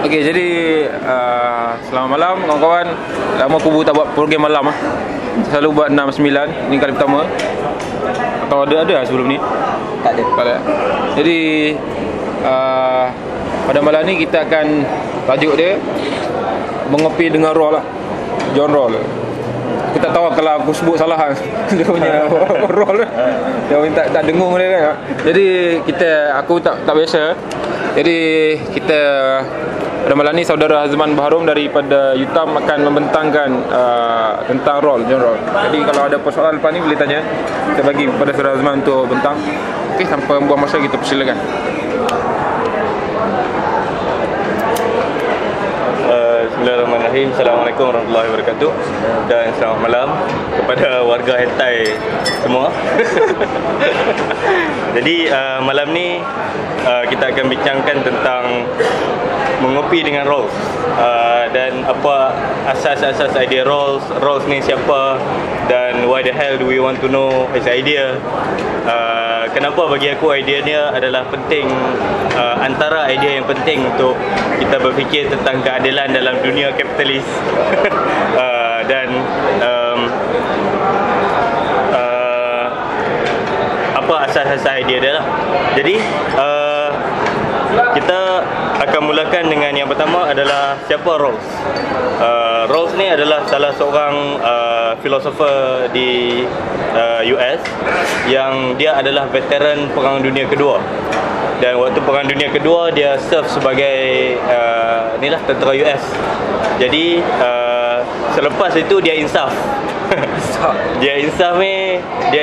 Okey, jadi selamat malam kawan-kawan. Lama aku tak buat program malam Selalu buat 6 9. Ini kali pertama. Atau ada sebelum ni? Tak ada. Jadi pada malam ni kita akan tajuk dia mengopi dengan roll lah. John Roll. Aku tak tahu kalau aku sebut salah dia punya roll dia tak dengung dia kan. Jadi aku tak biasa. Jadi kita pada malam ni saudara Hazman Baharum daripada UTAM akan membentangkan tentang roll, John Roll. Jadi kalau ada persoalan lepas ni boleh tanya. Kita bagi kepada saudara Hazman untuk bentang. Okey, tanpa membuang masa kita persilakan. Bismillahirrahmanirrahim. Assalamualaikum warahmatullahi wabarakatuh. Dan selamat malam kepada warga hentai semua. Jadi malam ni kita akan bincangkan tentang mengopi dengan rolls, dan apa asas-asas idea rolls ni siapa, dan why the hell do we want to know his idea. Kenapa bagi aku idea dia adalah penting, antara idea yang penting untuk kita berfikir tentang keadilan dalam dunia kapitalis. Dan apa asas-asas idea dia lah. Jadi kita akan mulakan dengan yang pertama adalah siapa Rawls. Rawls ni adalah salah seorang filosofer di US yang dia adalah veteran Perang Dunia Kedua. Dan waktu Perang Dunia Kedua dia serve sebagai tentera US. Jadi selepas itu dia insaf. Dia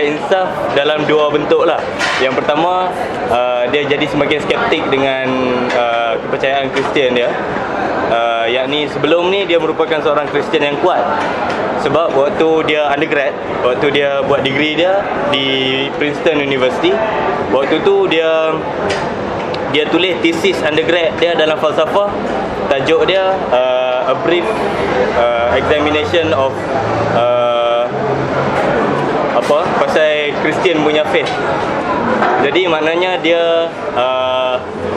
insaf dalam dua bentuk lah. Yang pertama, dia jadi semakin skeptik dengan kepercayaan Kristian dia. Yakni sebelum ni dia merupakan seorang Kristian yang kuat. Sebab waktu dia undergrad, waktu dia buat degree dia di Princeton University, waktu tu dia tulis thesis undergrad dia dalam falsafah. Tajuk dia a brief examination of pasal Kristian punya faith. Jadi maknanya dia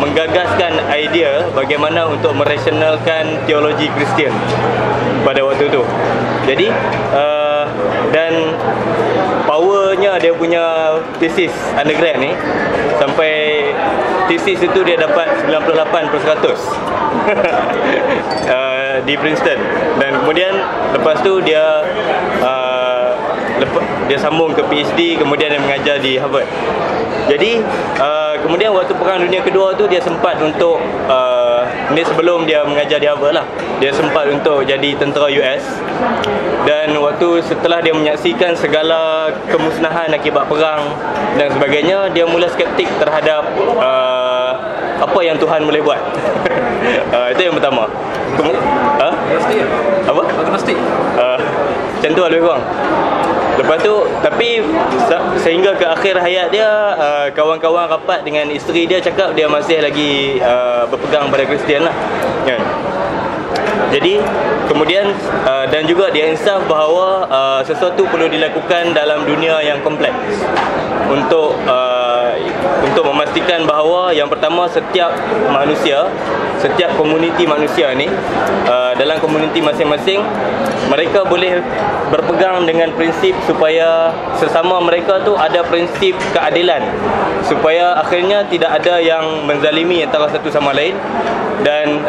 menggagaskan idea bagaimana untuk merasionalkan teologi Kristian pada waktu itu. Jadi dan powernya dia punya thesis undergrad ni, sampai thesis itu dia dapat 98% di Princeton. Dan kemudian lepas tu dia sambung ke PhD, kemudian dia mengajar di Harvard. Jadi kemudian waktu Perang Dunia Kedua tu dia sempat untuk ni sebelum dia mengajar di Harvard lah, dia sempat untuk jadi tentera US. Dan waktu setelah dia menyaksikan segala kemusnahan akibat perang dan sebagainya, dia mula skeptik terhadap apa yang Tuhan boleh buat. Itu yang pertama. Apa? Agnostik. Macam tu lah lebih kurang. Lepas tu, tapi sehingga ke akhir hayat dia, kawan-kawan rapat dengan isteri dia cakap dia masih lagi berpegang pada Kristian lah kan? Jadi kemudian dan juga dia insaf bahawa sesuatu perlu dilakukan dalam dunia yang kompleks untuk memastikan bahawa yang pertama, setiap manusia, setiap komuniti manusia ni, dalam komuniti masing-masing, mereka boleh berpegang dengan prinsip supaya sesama mereka tu ada prinsip keadilan, supaya akhirnya tidak ada yang menzalimi antara satu sama lain. Dan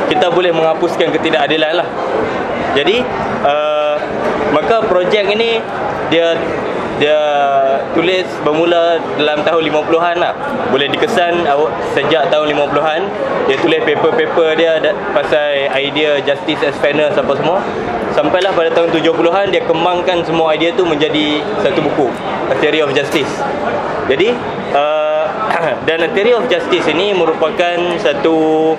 kita boleh menghapuskan ketidakadilan lah. Jadi maka projek ini dia tulis bermula dalam tahun 50-an lah. Boleh dikesan sejak tahun 50-an. Dia tulis paper-paper dia pasal idea justice as fairness apa semua. Sampailah pada tahun 70-an dia kembangkan semua idea tu menjadi satu buku, A Theory of Justice. Jadi dan A Theory of Justice ini merupakan satu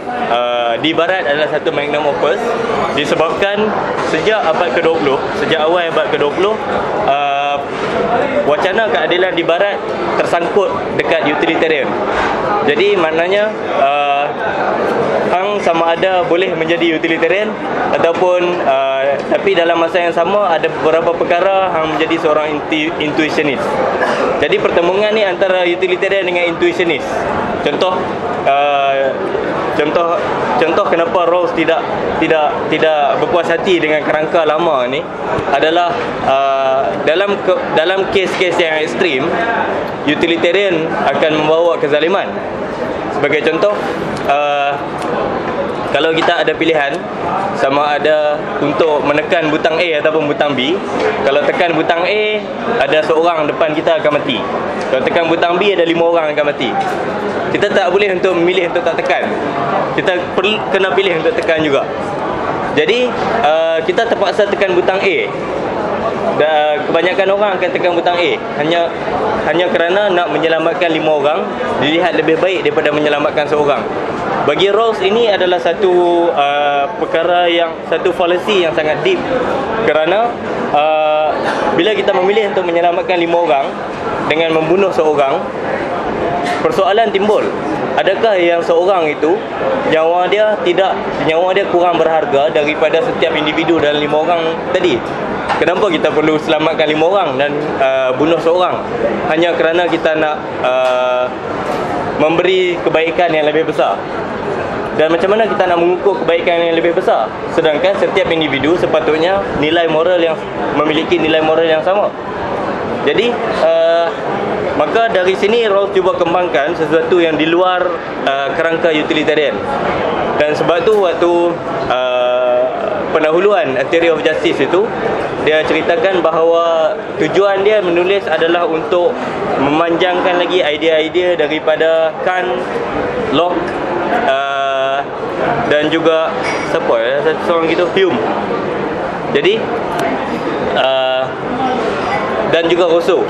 di barat adalah satu magnum opus, disebabkan sejak abad ke-20, sejak awal abad ke-20, wacana keadilan di barat tersangkut dekat utilitarian. Jadi maknanya hang sama ada boleh menjadi utilitarian ataupun tapi dalam masa yang sama ada beberapa perkara hang menjadi seorang intuitionist. Jadi pertemuan ni antara utilitarian dengan intuitionist. Contoh contoh kenapa Rawls tidak berpuas hati dengan kerangka lama ni adalah dalam kes-kes yang ekstrim, utilitarian akan membawa kezaliman. Sebagai contoh, kalau kita ada pilihan sama ada untuk menekan butang A ataupun butang B, kalau tekan butang A ada seorang depan kita akan mati, kalau tekan butang B ada 5 orang akan mati. Kita tak boleh untuk memilih untuk tak tekan, kita kena pilih untuk tekan juga. Jadi kita terpaksa tekan butang A. Kebanyakan orang akan tekan butang A hanya kerana nak menyelamatkan 5 orang, dilihat lebih baik daripada menyelamatkan seorang. Bagi Rawls ini adalah satu satu fallacy yang sangat deep, kerana bila kita memilih untuk menyelamatkan 5 orang dengan membunuh seorang, persoalan timbul. Adakah yang seorang itu nyawa dia kurang berharga daripada setiap individu dalam 5 orang tadi? Kenapa kita perlu selamatkan 5 orang dan bunuh seorang hanya kerana kita nak memberi kebaikan yang lebih besar? Dan macam mana kita nak mengukur kebaikan yang lebih besar, sedangkan setiap individu sepatutnya memiliki nilai moral yang sama? Jadi maka dari sini Rawls cuba kembangkan sesuatu yang di luar kerangka utilitarian. Dan sebab tu waktu pendahuluan A Theory of Justice itu, dia ceritakan bahawa tujuan dia menulis adalah untuk memanjangkan lagi idea-idea daripada Kant, Locke, dan juga seorang gitu, Hume. Jadi dan juga Rousseau.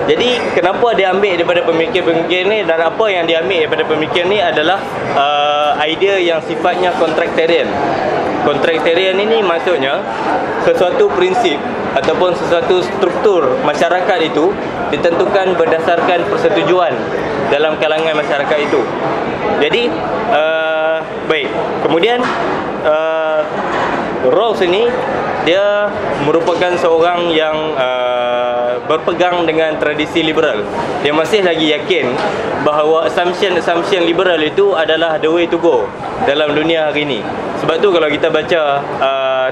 Jadi kenapa dia ambil daripada pemikir-pemikir ni, dan apa yang dia ambil daripada pemikir ni adalah idea yang sifatnya contractarian. Contractarian ini maksudnya sesuatu prinsip ataupun sesuatu struktur masyarakat itu ditentukan berdasarkan persetujuan dalam kalangan masyarakat itu. Jadi baik, kemudian Rawls ini dia merupakan seorang yang berpegang dengan tradisi liberal. Dia masih lagi yakin bahawa assumption liberal itu adalah the way to go dalam dunia hari ini. Sebab tu kalau kita baca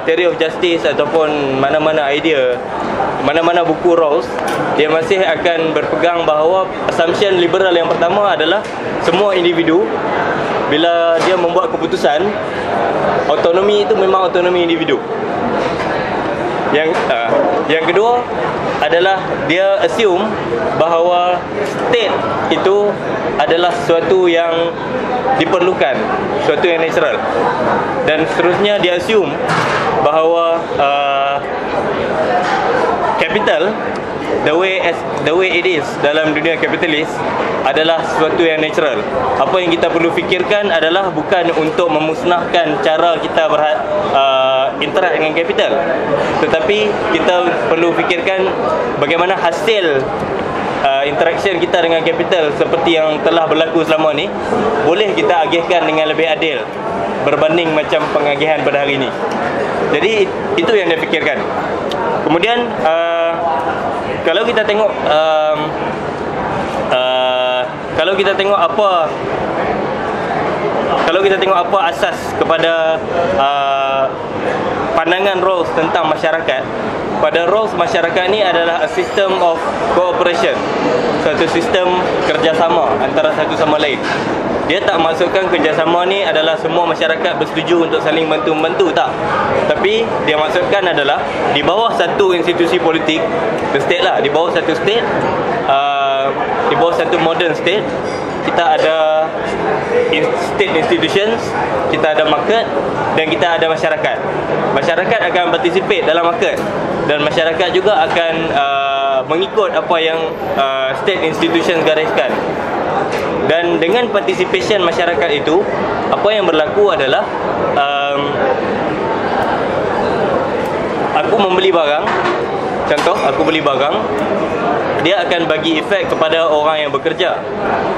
Theory of Justice ataupun mana-mana buku Rawls, dia masih akan berpegang bahawa assumption liberal yang pertama adalah semua individu bila dia membuat keputusan, autonomi itu memang autonomi individu. Yang kedua adalah dia assume bahawa state itu adalah sesuatu yang diperlukan, sesuatu yang natural. Dan seterusnya dia assume bahawa capital, the way it is dalam dunia kapitalis adalah sesuatu yang natural. Apa yang kita perlu fikirkan adalah bukan untuk memusnahkan cara kita interact dengan kapital, tetapi kita perlu fikirkan bagaimana hasil interaction kita dengan kapital seperti yang telah berlaku selama ni boleh kita agihkan dengan lebih adil berbanding macam pengagihan pada hari ini. Jadi itu yang dia fikirkan. Kemudian kalau kita tengok apa asas kepada pandangan Rawls tentang masyarakat. Pada Rawls, masyarakat ni adalah a system of cooperation, satu sistem kerjasama antara satu sama lain. Dia tak maksudkan kerjasama ni adalah semua masyarakat bersetuju untuk saling bantu-membantu, tak. Tapi dia maksudkan adalah di bawah satu institusi politik, the state lah, di bawah satu state, di bawah satu modern state, kita ada state institutions, kita ada market, dan kita ada masyarakat. Masyarakat akan participate dalam market, dan masyarakat juga akan mengikut apa yang state institutions gariskan. Dan dengan participation masyarakat itu, apa yang berlaku adalah aku membeli barang. Contoh, aku beli barang, dia akan bagi efek kepada orang yang bekerja.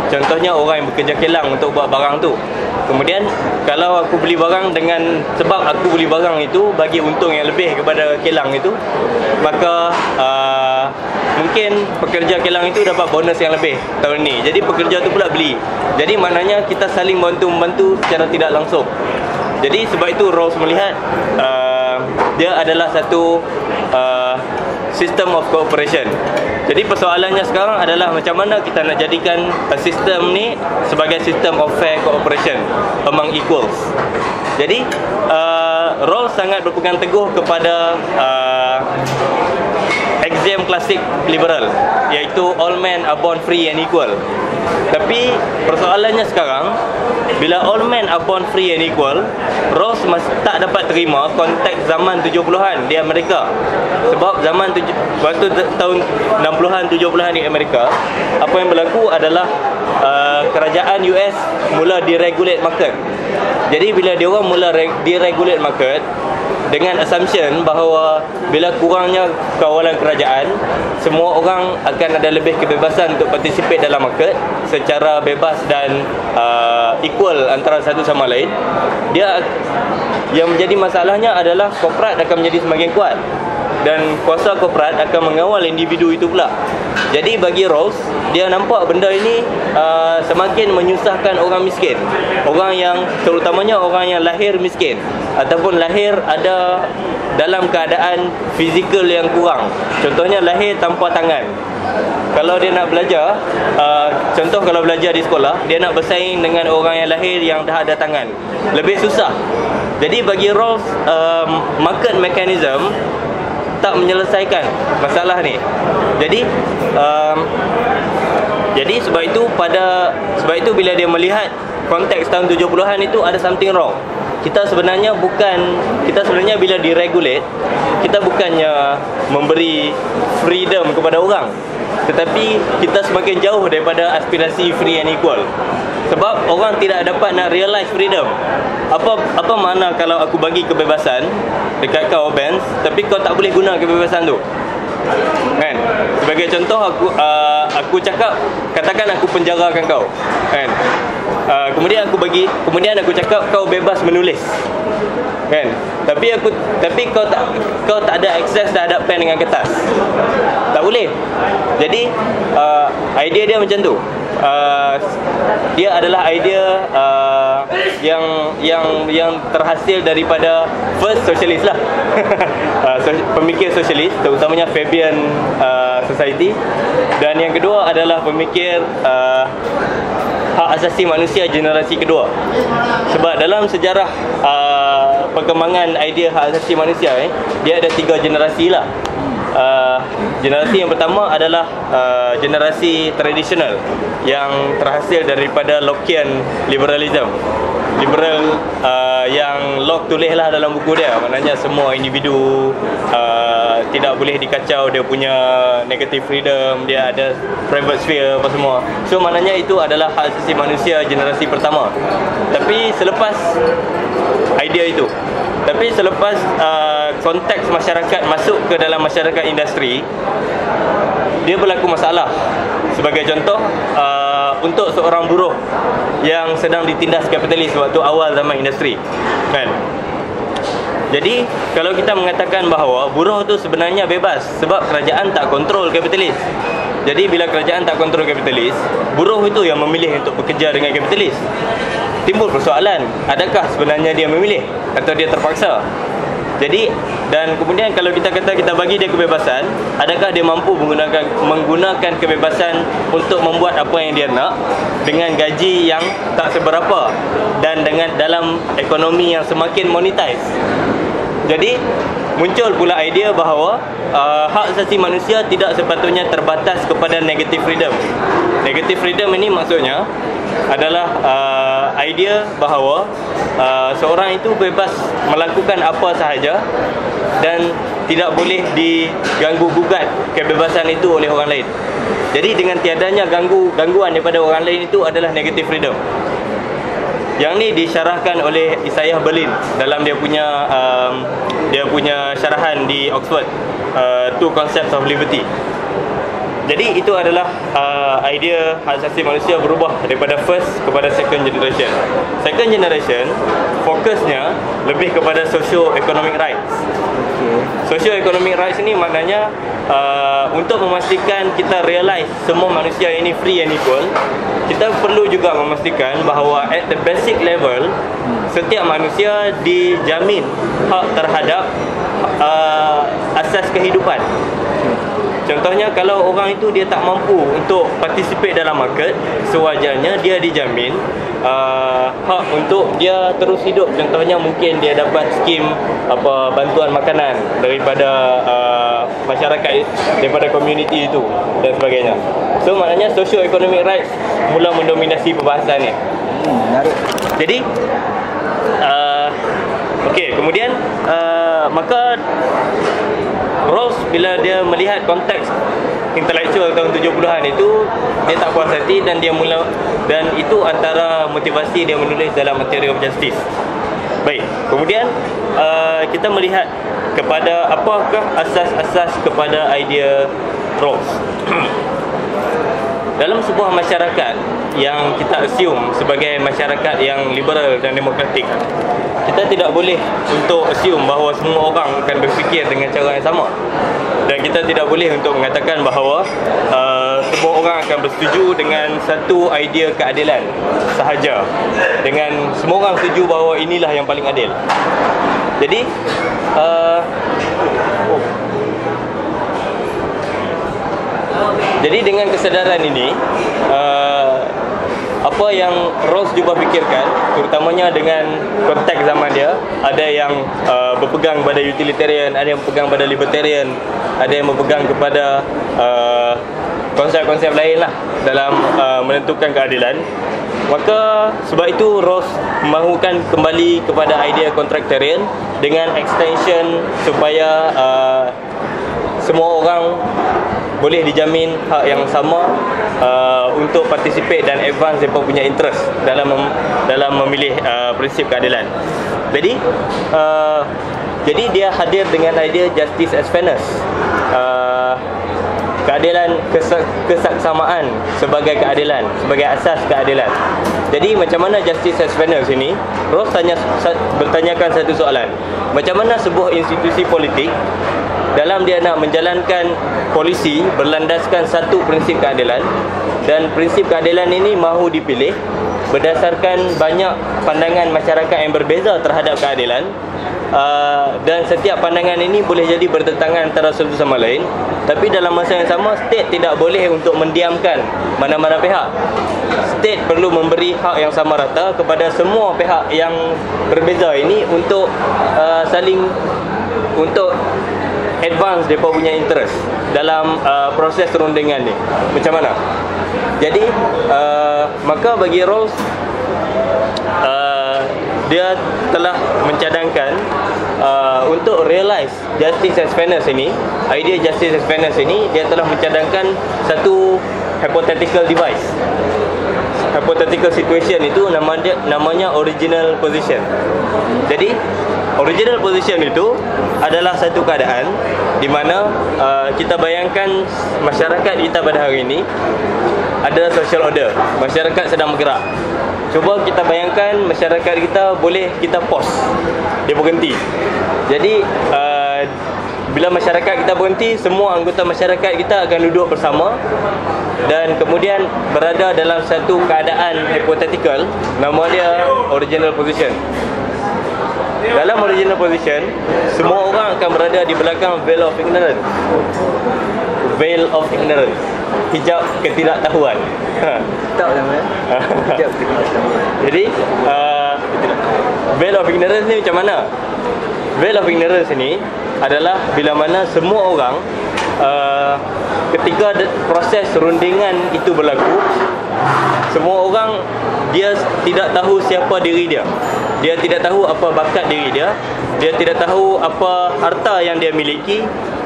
Contohnya orang yang bekerja kilang untuk buat barang tu. Kemudian kalau aku beli barang sebab aku beli barang itu bagi untung yang lebih kepada kilang itu, maka mungkin pekerja kilang itu dapat bonus yang lebih tahun ni. Jadi pekerja tu pula beli. Jadi maknanya kita saling bantu-membantu secara tidak langsung. Jadi sebab itu Rawls melihat dia adalah satu system of cooperation. Jadi persoalannya sekarang adalah macam mana kita nak jadikan sistem ni sebagai system of fair cooperation among equals. Jadi Rawls sangat berpegang teguh kepada axiom klasik liberal, iaitu all men are born free and equal. Tapi persoalannya sekarang, bila all men are born free and equal, Rawls tak dapat terima konteks zaman 70-an di Amerika. Sebab waktu tahun 60-an 70-an di Amerika, apa yang berlaku adalah kerajaan US mula deregulate market. Jadi bila dia orang mula deregulate market dengan assumption bahawa bila kurangnya kawalan kerajaan, semua orang akan ada lebih kebebasan untuk participate dalam market secara bebas dan equal antara satu sama lain. Yang menjadi masalahnya adalah korporat akan menjadi semakin kuat dan kuasa korporat akan mengawal individu itu pula. Jadi bagi Rawls, dia nampak benda ini semakin menyusahkan orang miskin, orang yang terutamanya orang yang lahir miskin ataupun lahir ada dalam keadaan fizikal yang kurang. Contohnya lahir tanpa tangan. Kalau dia nak belajar, contoh kalau belajar di sekolah, dia nak bersaing dengan orang yang lahir yang dah ada tangan, lebih susah. Jadi bagi Rawls, market mechanism tak menyelesaikan masalah ni. Jadi sebab itu bila dia melihat konteks tahun 70-an itu ada something wrong. Kita sebenarnya bila diregulate, kita bukannya memberi freedom kepada orang, tetapi kita semakin jauh daripada aspirasi free and equal. Sebab orang tidak dapat nak realize freedom. Apa makna kalau aku bagi kebebasan dekat kau, Benz, tapi kau tak boleh guna kebebasan tu? Kan? Sebagai contoh, aku cakap, katakan aku penjarakan kau, kan? Kemudian aku cakap kau bebas menulis, kan? Tapi kau tak ada akses terhadap pen dengan kertas. Tak boleh. Jadi idea dia macam tu. Dia adalah idea yang terhasil daripada first socialist lah. Pemikir sosialis, terutamanya Fabian Society. Dan yang kedua adalah pemikir hak asasi manusia generasi kedua. Sebab dalam sejarah perkembangan idea hak asasi manusia, dia ada 3 generasi lah. Generasi yang pertama adalah generasi tradisional yang terhasil daripada Lockean liberalism. Liberal yang Locke tulislah dalam buku dia, maknanya semua individu tidak boleh dikacau, dia punya negative freedom, dia ada private sphere apa semua. So maknanya itu adalah hak asasi manusia generasi pertama. Tapi selepas konteks masyarakat masuk ke dalam masyarakat industri, dia berlaku masalah. Sebagai contoh, untuk seorang buruh yang sedang ditindas kapitalis waktu awal zaman industri, kan? Jadi kalau kita mengatakan bahawa buruh tu sebenarnya bebas sebab kerajaan tak kontrol kapitalis. Jadi bila kerajaan tak kontrol kapitalis, buruh itu yang memilih untuk bekerja dengan kapitalis. Timbul persoalan, adakah sebenarnya dia memilih atau dia terpaksa? Jadi, dan kemudian kalau kita kata kita bagi dia kebebasan, adakah dia mampu menggunakan kebebasan untuk membuat apa yang dia nak dengan gaji yang tak seberapa dan dengan dalam ekonomi yang semakin monetize? Jadi muncul pula idea bahawa hak asasi manusia tidak sepatutnya terbatas kepada negative freedom. Negative freedom ini maksudnya adalah idea bahawa seorang itu bebas melakukan apa sahaja dan tidak boleh diganggu gugat kebebasan itu oleh orang lain. Jadi dengan tiadanya gangguan daripada orang lain itu adalah negative freedom. Yang ni disyarahkan oleh Isaiah Berlin dalam dia punya syarahan di Oxford, Two Concepts of Liberty. Jadi itu adalah idea hak asasi manusia berubah daripada first kepada second generation. Second generation fokusnya lebih kepada socio-economic rights. Socio-economic rights ni maknanya untuk memastikan kita realize semua manusia ini free and equal, kita perlu juga memastikan bahawa at the basic level setiap manusia dijamin hak terhadap asas kehidupan. Contohnya kalau orang itu dia tak mampu untuk participate dalam market, sewajarnya dia dijamin hak untuk dia terus hidup. Contohnya mungkin dia dapat skim bantuan makanan daripada masyarakat, daripada community itu dan sebagainya. So maknanya socio-economic rights mula mendominasi perbahasan ni. Menarik. Jadi okey, kemudian maka Rawls bila dia melihat konteks intelektual tahun 70-an itu, dia tak puas hati dan dia mula, dan itu antara motivasi dia menulis dalam Theory of Justice. Baik, kemudian kita melihat kepada apakah asas-asas kepada idea Rawls. Dalam sebuah masyarakat yang kita assume sebagai masyarakat yang liberal dan demokratik, kita tidak boleh untuk assume bahawa semua orang akan berfikir dengan cara yang sama. Dan kita tidak boleh untuk mengatakan bahawa semua orang akan bersetuju dengan satu idea keadilan sahaja, dengan semua orang setuju bahawa inilah yang paling adil. Jadi Jadi dengan kesedaran ini, apa yang Rawls cuba fikirkan, terutamanya dengan konteks zaman dia, ada yang berpegang pada utilitarian, ada yang berpegang pada libertarian, ada yang berpegang kepada konsep-konsep lain lah dalam menentukan keadilan. Maka sebab itu Rawls mahukan kembali kepada idea contractarian dengan extension supaya semua orang boleh dijamin hak yang sama untuk participate dan advance mereka punya interest dalam memilih prinsip keadilan. Jadi dia hadir dengan idea justice as fairness, keadilan, kesaksamaan sebagai keadilan, sebagai asas keadilan. Jadi macam mana justice as fairness ini? Rawls bertanyakan satu soalan. Macam mana sebuah institusi politik dalam dia nak menjalankan polisi berlandaskan satu prinsip keadilan, dan prinsip keadilan ini mahu dipilih berdasarkan banyak pandangan masyarakat yang berbeza terhadap keadilan, dan setiap pandangan ini boleh jadi bertentangan antara satu sama lain. Tapi dalam masa yang sama, state tidak boleh untuk mendiamkan mana-mana pihak. State perlu memberi hak yang sama rata kepada semua pihak yang berbeza ini untuk saling untuk advance mereka punya interest dalam proses rundingan ni. Macam mana? Jadi maka bagi Rawls, dia telah mencadangkan untuk realize justice as fairness ini, idea justice as fairness ini, dia telah mencadangkan satu hypothetical device. Hypothetical situation itu namanya original position. Jadi original position itu adalah satu keadaan di mana kita bayangkan masyarakat kita pada hari ini ada social order, masyarakat sedang bergerak. Cuba kita bayangkan masyarakat kita boleh kita pause, dia berhenti. Jadi bila masyarakat kita berhenti, semua anggota masyarakat kita akan duduk bersama dan kemudian berada dalam satu keadaan hypothetical, nama dia original position. Dalam original position, semua orang akan berada di belakang veil of ignorance. Veil of ignorance, hijab ketidaktahuan. Tak nama hijab ketidaktahuan. Jadi veil of ignorance ni macam mana? Veil of ignorance ni adalah bila mana semua orang ketika proses rundingan itu berlaku, semua orang dia tidak tahu siapa diri dia. Dia tidak tahu apa bakat diri dia. Dia tidak tahu apa harta yang dia miliki.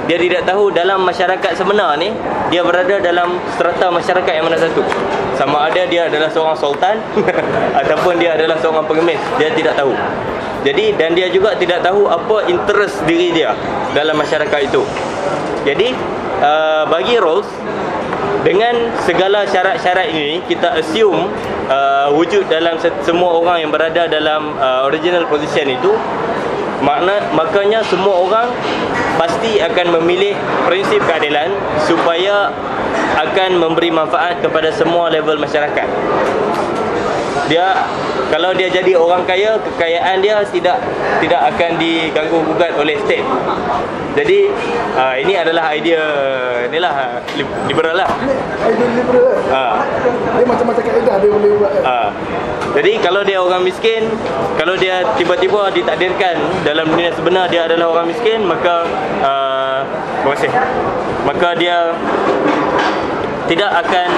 Dia tidak tahu dalam masyarakat sebenar ni dia berada dalam strata masyarakat yang mana satu. Sama ada dia adalah seorang sultan ataupun dia adalah seorang pengemis, dia tidak tahu. Jadi dan dia juga tidak tahu apa interest diri dia dalam masyarakat itu. Jadi bagi Rawls, dengan segala syarat-syarat ini, kita assume wujud dalam semua orang yang berada dalam original position itu, makanya semua orang pasti akan memilih prinsip keadilan supaya akan memberi manfaat kepada semua level masyarakat. Kalau dia jadi orang kaya, kekayaan dia tidak akan diganggu gugat oleh state. Jadi ini adalah idea liberal lah. Idea liberal lah. Dia macam-macam kaedah dia boleh buat. Jadi kalau dia orang miskin, kalau dia tiba-tiba ditakdirkan dalam dunia sebenar dia adalah orang miskin, maka terima kasih. Maka dia tidak akan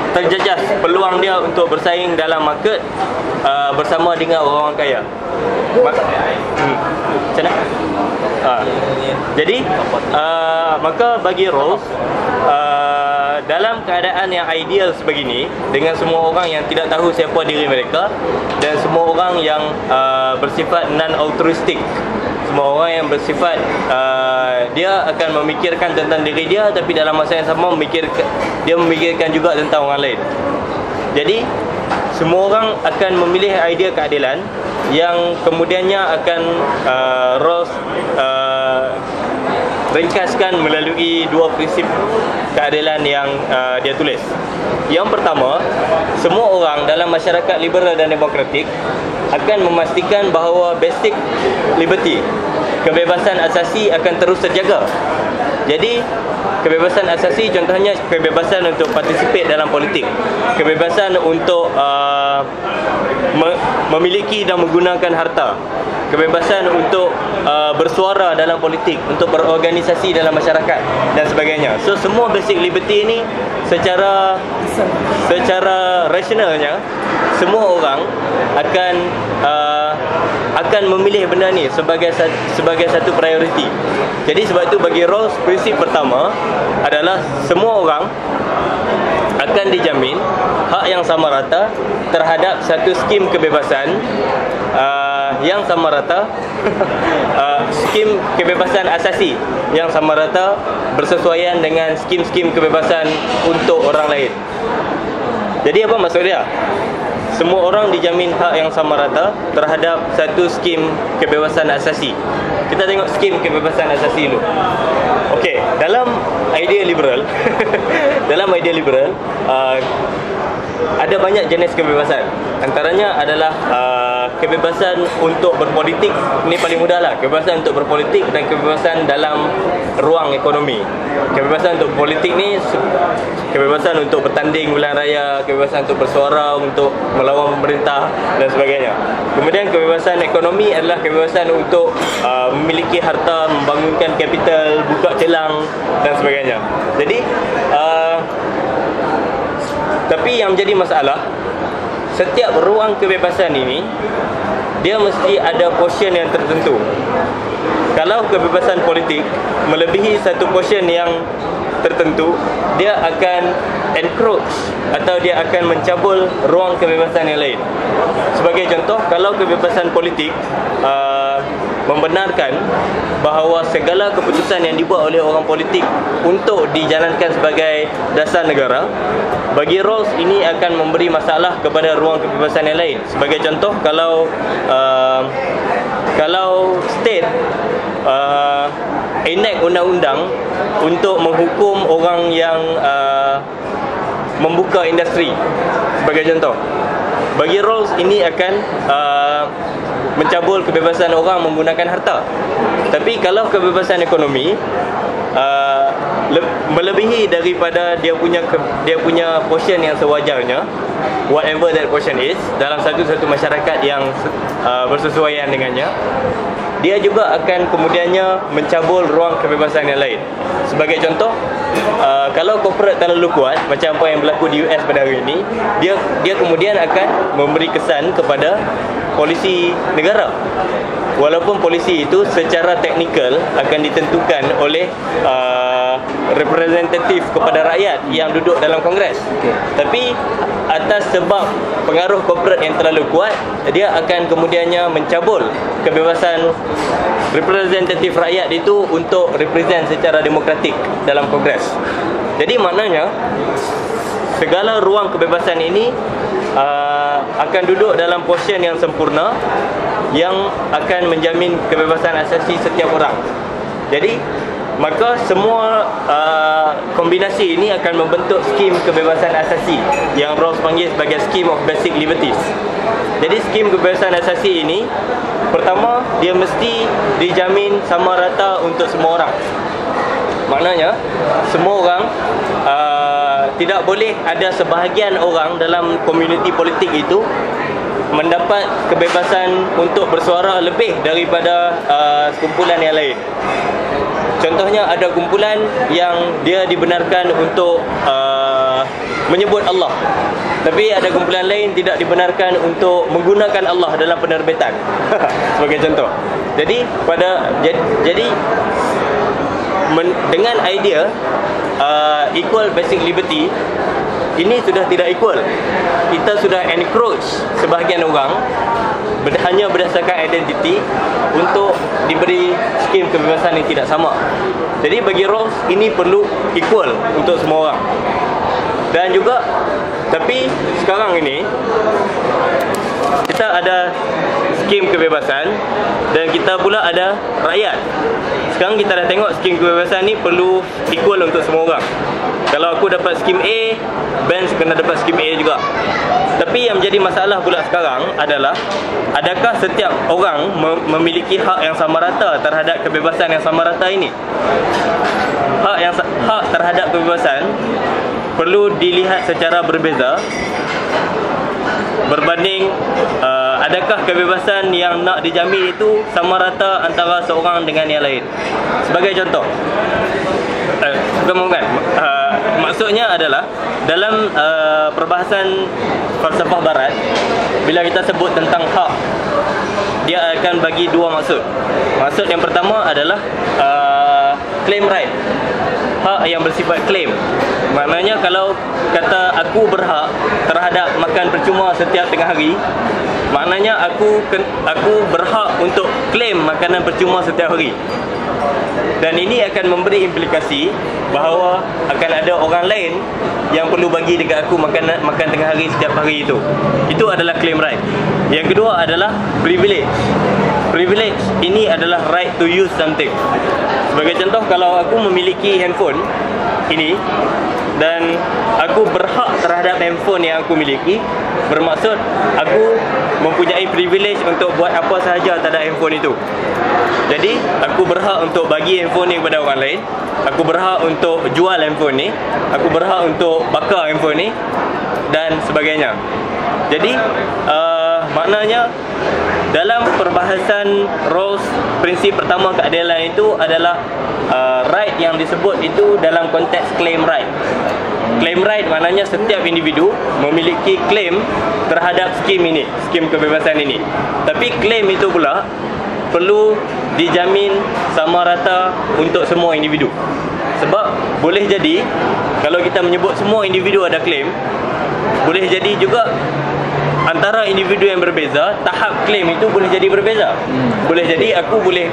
terjejas peluang dia untuk bersaing dalam market bersama dengan orang kaya. Macam mana? Jadi maka bagi Rawls, dalam keadaan yang ideal sebegini, dengan semua orang yang tidak tahu siapa diri mereka dan semua orang yang bersifat non-altruistic, semua orang yang bersifat dia akan memikirkan tentang diri dia, tapi dalam masa yang sama dia memikirkan juga tentang orang lain. Jadi semua orang akan memilih idea keadilan yang kemudiannya akan Rawls ringkaskan melalui dua prinsip keadilan yang dia tulis. Yang pertama, semua orang dalam masyarakat liberal dan demokratik akan memastikan bahawa basic liberty, kebebasan asasi akan terus terjaga. Jadi kebebasan asasi contohnya kebebasan untuk participate dalam politik, kebebasan untuk memiliki dan menggunakan harta, kebebasan untuk bersuara dalam politik, untuk berorganisasi dalam masyarakat dan sebagainya. So semua basic liberty ini secara rasionalnya semua orang akan memilih benda ni sebagai satu prioriti. Jadi sebab itu bagi Rawls, prinsip pertama adalah semua orang akan dijamin hak yang sama rata terhadap satu skim kebebasan yang sama rata skim kebebasan asasi yang sama rata bersesuaian dengan skim-skim kebebasan untuk orang lain. Jadi apa maksud dia? Semua orang dijamin hak yang sama rata terhadap satu skim kebebasan asasi. Kita tengok skim kebebasan asasi dulu. Okey, dalam idea liberal dalam idea liberal ada banyak jenis kebebasan. Antaranya adalah kebebasan untuk berpolitik. Ini paling mudah lah. Kebebasan untuk berpolitik dan kebebasan dalam ruang ekonomi. Kebebasan untuk politik ni kebebasan untuk bertanding pilihan raya, kebebasan untuk bersuara, untuk melawan pemerintah dan sebagainya. Kemudian kebebasan ekonomi adalah kebebasan untuk memiliki harta, membangunkan kapital, buka celang dan sebagainya. Jadi tapi yang menjadi masalah, setiap ruang kebebasan ini dia mesti ada portion yang tertentu. Kalau kebebasan politik melebihi satu portion yang tertentu, dia akan encroach atau dia akan mencabul ruang kebebasan yang lain. Sebagai contoh, kalau kebebasan politik membenarkan bahawa segala keputusan yang dibuat oleh orang politik untuk dijalankan sebagai dasar negara, bagi Rawls ini akan memberi masalah kepada ruang kebebasan yang lain. Sebagai contoh, kalau state enact undang-undang untuk menghukum orang yang membuka industri, sebagai contoh, bagi Rawls ini akan mencabul kebebasan orang menggunakan harta. Tapi kalau kebebasan ekonomi melebihi daripada dia punya portion yang sewajarnya, whatever that portion is, dalam satu masyarakat yang bersesuaian dengannya, dia juga akan kemudiannya mencabul ruang kebebasan yang lain. Sebagai contoh, kalau corporate terlalu kuat, macam apa yang berlaku di US pada hari ini, dia kemudian akan memberi kesan kepada polisi negara. Walaupun polisi itu secara teknikal akan ditentukan oleh representatif kepada rakyat yang duduk dalam Kongres. Tapi atas sebab pengaruh korporat yang terlalu kuat, dia akan kemudiannya mencabul kebebasan representatif rakyat itu untuk represent secara demokratik dalam Kongres. Jadi maknanya segala ruang kebebasan ini akan duduk dalam portion yang sempurna yang akan menjamin kebebasan asasi setiap orang. Jadi maka semua kombinasi ini akan membentuk skim kebebasan asasi yang Rawls panggil sebagai Scheme of Basic Liberties. Jadi skim kebebasan asasi ini, pertama, dia mesti dijamin sama rata untuk semua orang. Maknanya semua orang, tidak boleh ada sebahagian orang dalam komuniti politik itu mendapat kebebasan untuk bersuara lebih daripada kumpulan yang lain. Contohnya ada kumpulan yang dia dibenarkan untuk menyebut Allah, tapi ada kumpulan lain tidak dibenarkan untuk menggunakan Allah dalam penerbitan. Sebagai contoh. Jadi dengan idea equal basic liberty, ini sudah tidak equal. Kita sudah encroach sebahagian orang hanya berdasarkan identiti untuk diberi skim kebebasan yang tidak sama. Jadi bagi Rawls ini perlu equal untuk semua orang. Dan juga, tapi sekarang ini kita ada skim kebebasan dan kita pula ada rakyat. Sekarang kita dah tengok skim kebebasan ni perlu equal untuk semua orang. Kalau aku dapat skim A, Benz kena dapat skim A juga. Tapi yang menjadi masalah pula sekarang adalah, adakah setiap orang memiliki hak yang sama rata terhadap kebebasan yang sama rata ini? Hak terhadap kebebasan perlu dilihat secara berbeza berbanding adakah kebebasan yang nak dijamin itu sama rata antara seorang dengan yang lain. Sebagai contoh, bukan, maksudnya adalah dalam perbahasan falsafah barat, bila kita sebut tentang hak, dia akan bagi dua maksud. Maksud yang pertama adalah claim right, hak yang bersifat claim. Maknanya kalau kata aku berhak terhadap makan percuma setiap tengah hari, maknanya aku berhak untuk claim makanan percuma setiap hari. Dan ini akan memberi implikasi bahawa akan ada orang lain yang perlu bagi dekat aku makan tengah hari setiap hari itu. Itu adalah claim right. Yang kedua adalah privilege. Privilege ini adalah right to use something. Sebagai contoh, kalau aku memiliki handphone ini dan aku berhak terhadap handphone yang aku miliki, bermaksud aku mempunyai privilege untuk buat apa sahaja terhadap handphone itu. Jadi aku berhak untuk bagi handphone ni kepada orang lain, aku berhak untuk jual handphone ni, aku berhak untuk bakar handphone ni dan sebagainya. Jadi maknanya dalam perbahasan Rawls, prinsip pertama keadilan itu adalah right yang disebut itu dalam konteks claim right. Claim right maknanya setiap individu memiliki claim terhadap skim ini, skim kebebasan ini. Tapi claim itu pula perlu dijamin sama rata untuk semua individu. Sebab boleh jadi kalau kita menyebut semua individu ada claim, boleh jadi juga antara individu yang berbeza, tahap claim itu boleh jadi berbeza. Boleh jadi aku boleh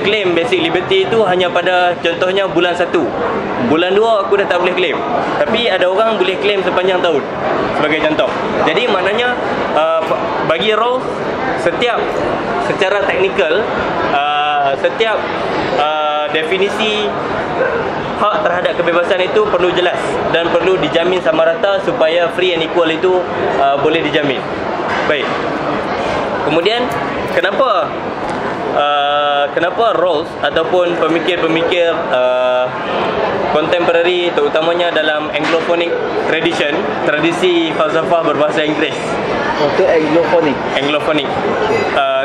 claim basic liberty itu hanya pada contohnya bulan 1. Bulan 2 aku dah tak boleh claim. Tapi ada orang boleh claim sepanjang tahun. Sebagai contoh. Jadi maknanya bagi Rawls, secara teknikal, setiap definisi hak terhadap kebebasan itu perlu jelas dan perlu dijamin sama rata supaya free and equal itu boleh dijamin. Baik. Kemudian kenapa Rawls ataupun pemikir-pemikir contemporary, terutamanya dalam Anglophonic tradisi falsafah berbahasa Inggeris. Untuk Anglophonic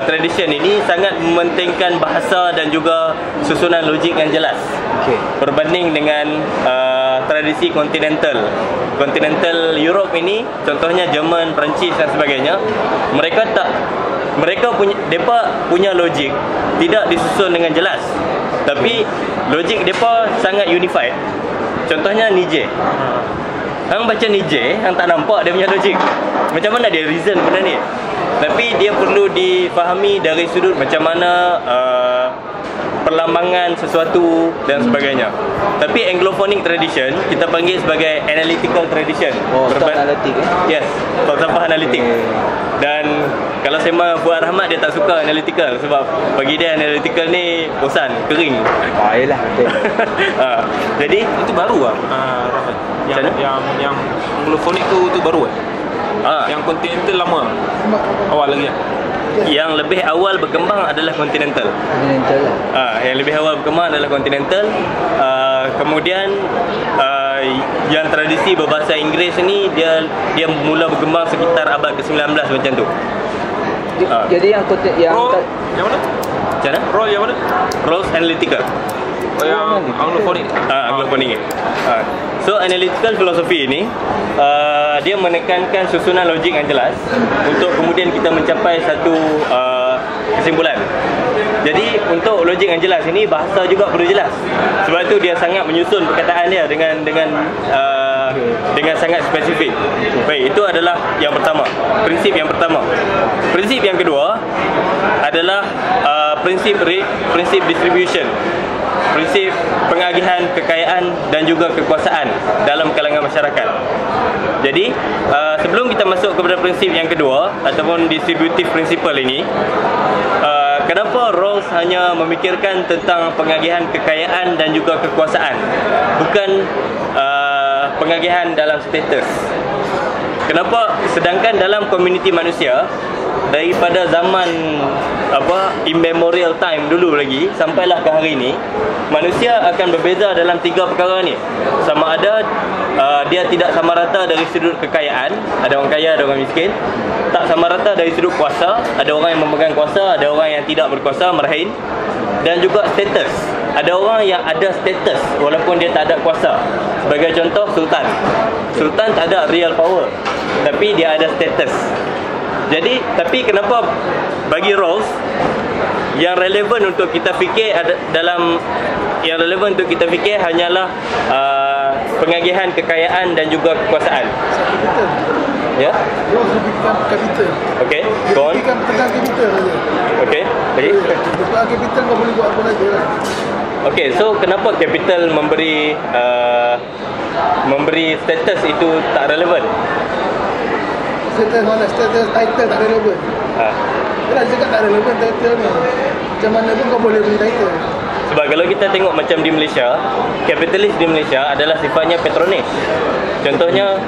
tradition ini sangat mementingkan bahasa dan juga susunan logik yang jelas. Berbanding dengan tradisi kontinental Europe ini, contohnya Jerman, Perancis dan sebagainya, mereka punya logik tidak disusun dengan jelas, tapi logik mereka sangat unified. Contohnya Nietzsche. Hang baca Nietzsche, hang tak nampak dia punya logik. Macam mana dia reason benda ni? Tapi dia perlu difahami dari sudut macam mana perlambangan sesuatu dan sebagainya. Tapi Anglophonic tradition kita panggil sebagai analytical tradition. Analitik Yes, falsafah analitik. Dan kalau sembang Fuad Rahmat, dia tak suka analytical sebab bagi dia analytical ni bosan, kering. Baiklah, betul. Jadi Itu baru lah Rahmat. Yang Anglophonic tu baru Yang Continental lama awal lagi yang lebih awal berkembang adalah Continental. Continental lah. Yang lebih awal berkembang adalah Continental. Kemudian yang tradisi berbahasa Inggeris ni dia mula berkembang sekitar abad ke-19 macam tu. Jadi yang Yang mana? Macam mana? Roll yang mana? Rawls Analytical. Yang Anglophonic. Anglophonic. So analytical philosophy ini dia menekankan susunan logik yang jelas untuk kemudian kita mencapai satu kesimpulan. Jadi untuk logik yang jelas ini, bahasa juga perlu jelas. Sebab itu dia sangat menyusun perkataan dia dengan sangat spesifik. Baik, itu adalah yang pertama, prinsip yang pertama. Prinsip yang kedua adalah prinsip distribution. Prinsip pengagihan kekayaan dan juga kekuasaan dalam kalangan masyarakat. Jadi sebelum kita masuk kepada prinsip yang kedua ataupun distributive principle ini, kenapa Rawls hanya memikirkan tentang pengagihan kekayaan dan juga kekuasaan, bukan pengagihan dalam status? Kenapa? Sedangkan dalam komuniti manusia, daripada zaman immemorial time dulu lagi sampailah ke hari ini, manusia akan berbeza dalam 3 perkara ni. Sama ada dia tidak sama rata dari sudut kekayaan, ada orang kaya, ada orang miskin. Tak sama rata dari sudut kuasa, ada orang yang memegang kuasa, ada orang yang tidak berkuasa, merahin. Dan juga status, ada orang yang ada status walaupun dia tak ada kuasa. Sebagai contoh, Sultan tak ada real power, tapi dia ada status. Jadi, tapi kenapa bagi Rawls yang relevan untuk kita fikir hanyalah pengagihan kekayaan dan juga kekuasaan. Ya? Rawls lebihkan kapital. Okey, go on. Lebihkan tentang kapital saja. Okey, lagi. Tentang kapital kau boleh buat apa saja lah. Okey, so kenapa capital memberi status itu tak relevan? Status title tak relevan. Dia dah cakap tak relevan title ni. Macam mana pun kau boleh beli title. Sebab kalau kita tengok macam di Malaysia, kapitalis di Malaysia adalah sifatnya patronage. Contohnya,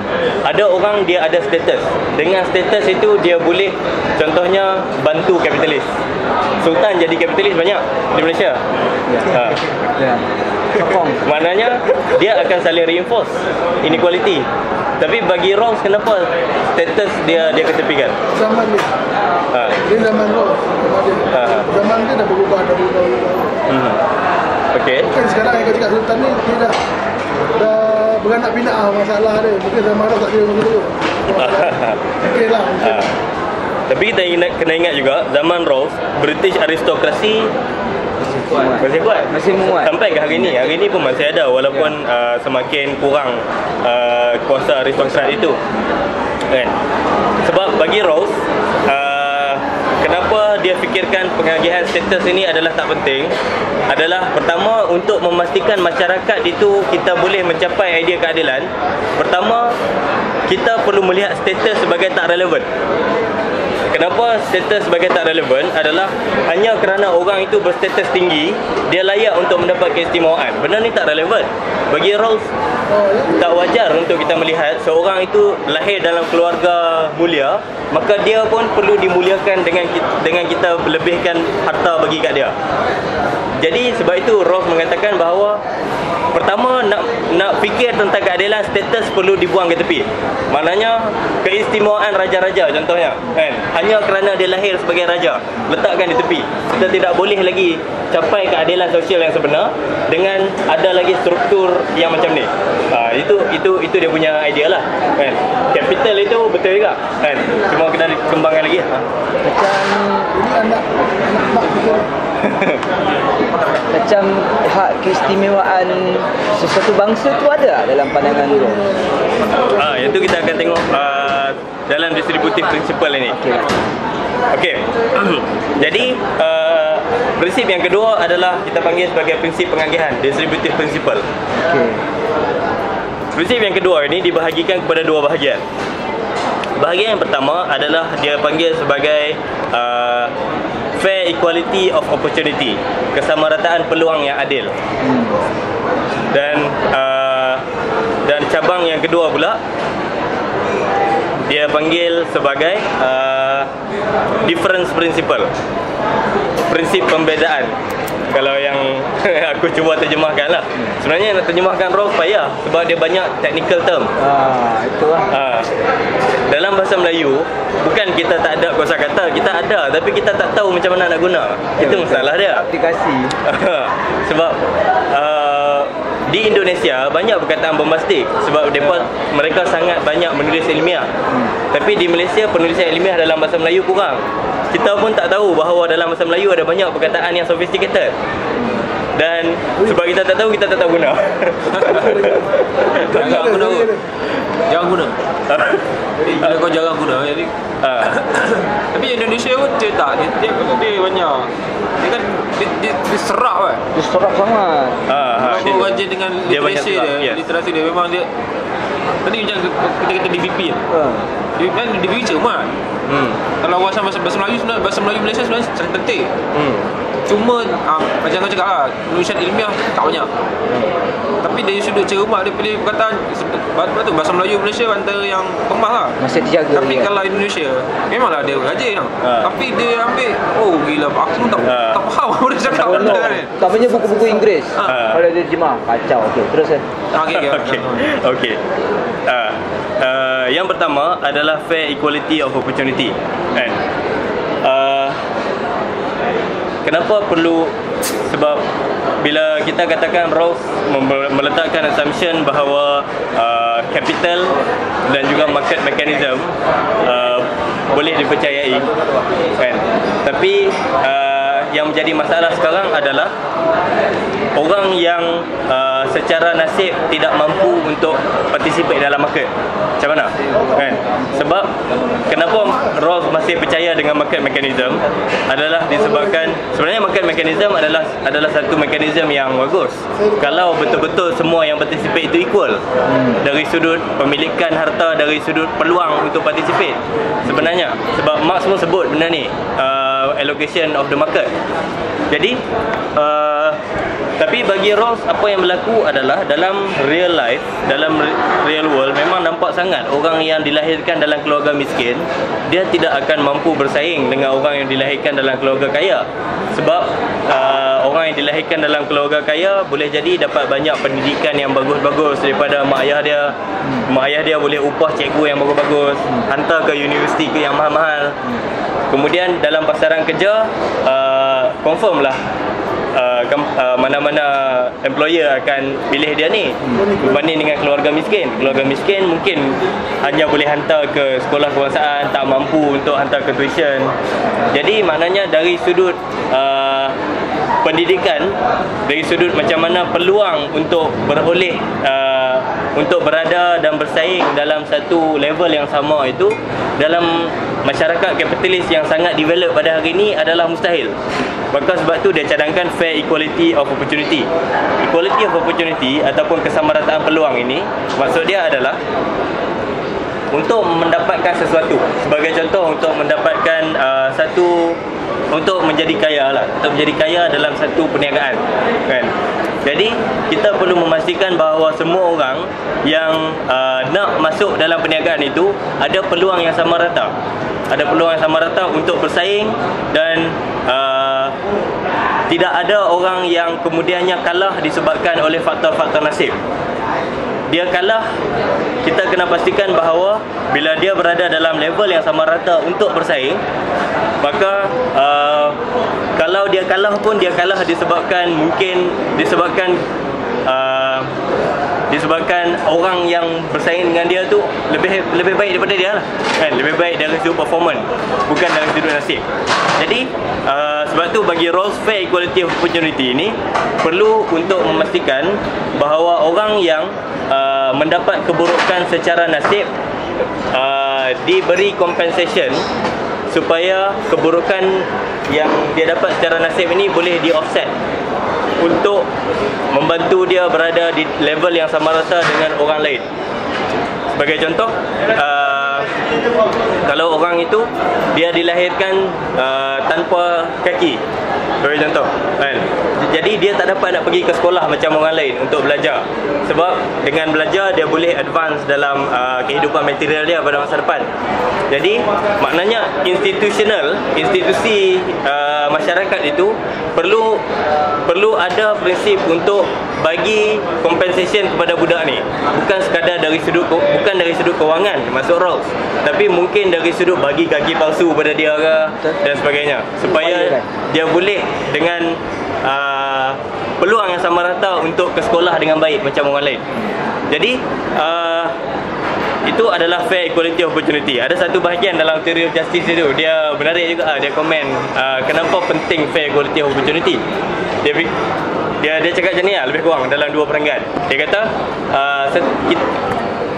ada orang dia ada status. Dengan status itu dia boleh, contohnya, bantu kapitalis. Sultan jadi kapitalis banyak di Malaysia. Sokong. Maknanya dia akan saling reinforce inequality. Tapi bagi Rawls, kenapa status dia ketepikan? Zaman dia. Dia zaman Rawls. Zaman dia dah berubah. Okey. Mungkin sekarang yang kau cakap Sultan ni, dia dah beranak pinak masalah dia. Mungkin zaman Rawls tak ada macam tu. Mungkin lah. Tapi kita kena ingat juga, zaman Rawls, British aristokrasi masih kuat. Masih muat. Sampai ke hari ni. Hari ni pun masih ada, walaupun semakin kurang kuasa aristokrat itu. Kan? Sebab bagi Rawls, kenapa dia fikirkan pengagihan status ini adalah tak penting, adalah pertama, untuk memastikan masyarakat itu kita boleh mencapai idea keadilan. Pertama, kita perlu melihat status sebagai tak relevan. Kenapa status sebagai tak relevan adalah hanya kerana orang itu berstatus tinggi, dia layak untuk mendapat keistimewaan. Benda ni tak relevan. Bagi Rawls, tak wajar untuk kita melihat seorang itu lahir dalam keluarga mulia, maka dia pun perlu dimuliakan dengan kita lebihkan harta bagi kat dia. Jadi sebab itu Rawls mengatakan bahawa pertama, nak fikir tentang keadilan, status perlu dibuang ke tepi. Maknanya keistimewaan raja-raja contohnya, kan, hanya kerana dia lahir sebagai raja, letakkan di tepi. Kita tidak boleh lagi capai keadilan sosial yang sebenar dengan ada lagi struktur yang macam ni. Itu dia punya idea lah, kan. Capital itu betul juga, kan, cuma kena dikembangkan lagi. Macam ini anak mak kita. Macam hak keistimewaan sesuatu bangsa tu ada dalam pandangan tu. Yang tu kita akan tengok dalam distributive principle ini. Okey. Jadi Prinsip yang kedua adalah kita panggil sebagai prinsip pengagihan, distributive principle. Okey. Prinsip yang kedua ini dibahagikan kepada dua bahagian. Bahagian yang pertama adalah dia panggil sebagai fair equality of opportunity, kesamarataan peluang yang adil. Dan cabang yang kedua pula dia panggil sebagai difference principle, prinsip pembezaan. Kalau yang aku cuba terjemahkan lah. Sebenarnya nak terjemahkan Rolf payah sebab dia banyak technical term. Itulah. Dalam bahasa Melayu, bukan kita tak ada kosakata, kita ada, tapi kita tak tahu macam mana nak guna. Itu masalah dia. Aplikasi. Sebab di Indonesia banyak perkataan bombastik sebab mereka sangat banyak menulis ilmiah. Tapi di Malaysia penulisan ilmiah dalam bahasa Melayu kurang. Kita pun tak tahu bahawa dalam bahasa Melayu ada banyak perkataan yang sophisticated. Dan sebab kita tak tahu, kita tak tahu guna. Jangan guna. Jangan guna. Bila kau jarang guna, jadi tapi Indonesia pun dia tak, dia banyak. Dia kan dia serap kan. Dia serap sangat. Kalau kau rajin dengan literasi dia, yes. literasi dia memang dia. Tadi macam kita kata DVP kan. DVP cermat. Kalau bahasa Melayu sebenarnya, bahasa Melayu Malaysia sebenarnya sangat penting. Cuma macam kau cakap lah, penulisan ilmiah tak banyak. Tapi dari sudut cermat dia pilih perkataan. Sebab tu bahasa Melayu Malaysia antara yang kemas lah. Masih terjaga. Tapi kalau Indonesia memanglah dia rajin lah. Tapi dia ambil, oh gila, aku pun tak faham apa dia cakap. Tak banyak buku-buku Inggeris. Kalau dia terjemah kacau. Okey, terus kan. Okey. Yang pertama adalah fair equality of opportunity. Kan? Kenapa perlu? Sebab bila kita katakan Rawls meletakkan assumption bahawa capital dan juga market mechanism boleh dipercayai, kan? Tapi yang menjadi masalah sekarang adalah orang yang secara nasib tidak mampu untuk participate dalam market. Macam mana? Kan? Sebab kenapa Rawls masih percaya dengan market mechanism adalah disebabkan sebenarnya market mechanism adalah satu mekanisme yang bagus kalau betul-betul semua yang participate itu equal, dari sudut pemilikan harta, dari sudut peluang untuk participate sebenarnya. Sebab Marx pun sebut benda ni, allocation of the market. Jadi tapi bagi Rawls apa yang berlaku adalah dalam real life, dalam real world memang nampak sangat orang yang dilahirkan dalam keluarga miskin dia tidak akan mampu bersaing dengan orang yang dilahirkan dalam keluarga kaya. Sebab orang yang dilahirkan dalam keluarga kaya boleh jadi dapat banyak pendidikan yang bagus-bagus daripada mak ayah dia. Mak ayah dia boleh upah cikgu yang bagus-bagus, hantar ke universiti ke yang mahal-mahal. Kemudian dalam pasaran kerja confirm lah mana-mana employer akan pilih dia ni berbanding dengan keluarga miskin. Keluarga miskin mungkin hanya boleh hantar ke sekolah kebangsaan, tak mampu untuk hantar ke tuition. Jadi maknanya dari sudut pendidikan, dari sudut macam mana peluang untuk beroleh untuk berada dan bersaing dalam satu level yang sama itu dalam masyarakat kapitalis yang sangat develop pada hari ini adalah mustahil. Maka sebab tu dia cadangkan fair equality of opportunity. Equality of opportunity ataupun kesamarataan peluang ini maksud dia adalah untuk mendapatkan sesuatu. Sebagai contoh, untuk mendapatkan untuk menjadi kaya lah, untuk menjadi kaya dalam satu perniagaan, kan? Jadi kita perlu memastikan bahawa semua orang yang nak masuk dalam perniagaan itu ada peluang yang sama rata. Ada peluang yang sama rata untuk bersaing dan tidak ada orang yang kemudiannya kalah disebabkan oleh faktor-faktor nasib. Dia kalah, kita kena pastikan bahawa bila dia berada dalam level yang sama rata untuk bersaing, maka kalau dia kalah pun dia kalah disebabkan disebabkan orang yang bersaing dengan dia tu lebih baik daripada dia lah, kan? Lebih baik dari sudut performance, bukan dari sudut nasib. Jadi sebab tu bagi Rawls, fair equality of opportunity ini perlu untuk memastikan bahawa orang yang mendapat keburukan secara nasib diberi compensation supaya keburukan yang dia dapat secara nasib ini boleh di offset untuk membantu dia berada di level yang sama rata dengan orang lain. Sebagai contoh, kalau orang itu dia dilahirkan tanpa kaki, sebagai contoh kan, jadi dia tak dapat nak pergi ke sekolah macam orang lain untuk belajar, sebab dengan belajar dia boleh advance dalam kehidupan material dia pada masa depan. Jadi maknanya institusi masyarakat itu perlu ada prinsip untuk bagi compensation kepada budak ni, bukan sekadar dari sudut kewangan masuk rules, tapi mungkin dari sudut bagi kaki palsu pada dia ke dan sebagainya, supaya dia boleh dengan peluang yang sama rata untuk ke sekolah dengan baik macam orang lain. Jadi itu adalah fair equality opportunity. Ada satu bahagian dalam theory of justice itu, dia menarik juga, dia komen kenapa penting fair equality opportunity. Dia cakap macam ni lah, lebih kurang dalam dua perenggan. Dia kata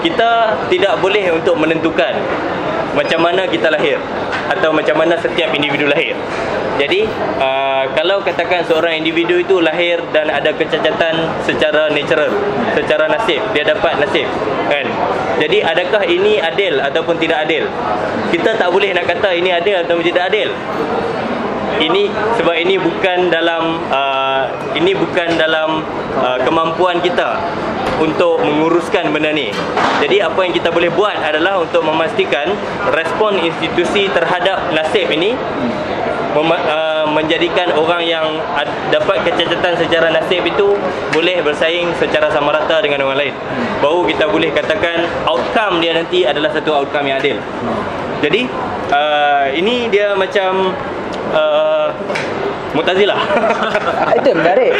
kita tidak boleh untuk menentukan macam mana kita lahir atau macam mana setiap individu lahir. Jadi kalau katakan seorang individu itu lahir dan ada kecacatan secara natural, secara nasib, dia dapat nasib kan. Jadi adakah ini adil ataupun tidak adil? Kita tak boleh nak kata ini adil atau tidak adil. Ini sebab ini bukan dalam kemampuan kita untuk menguruskan benda ni. Jadi apa yang kita boleh buat adalah untuk memastikan respon institusi terhadap nasib ini menjadikan orang yang dapat kecacatan secara nasib itu boleh bersaing secara sama rata dengan orang lain. Baru kita boleh katakan outcome dia nanti adalah satu outcome yang adil. Jadi ini dia macam Mu'tazilah. Itu menarik.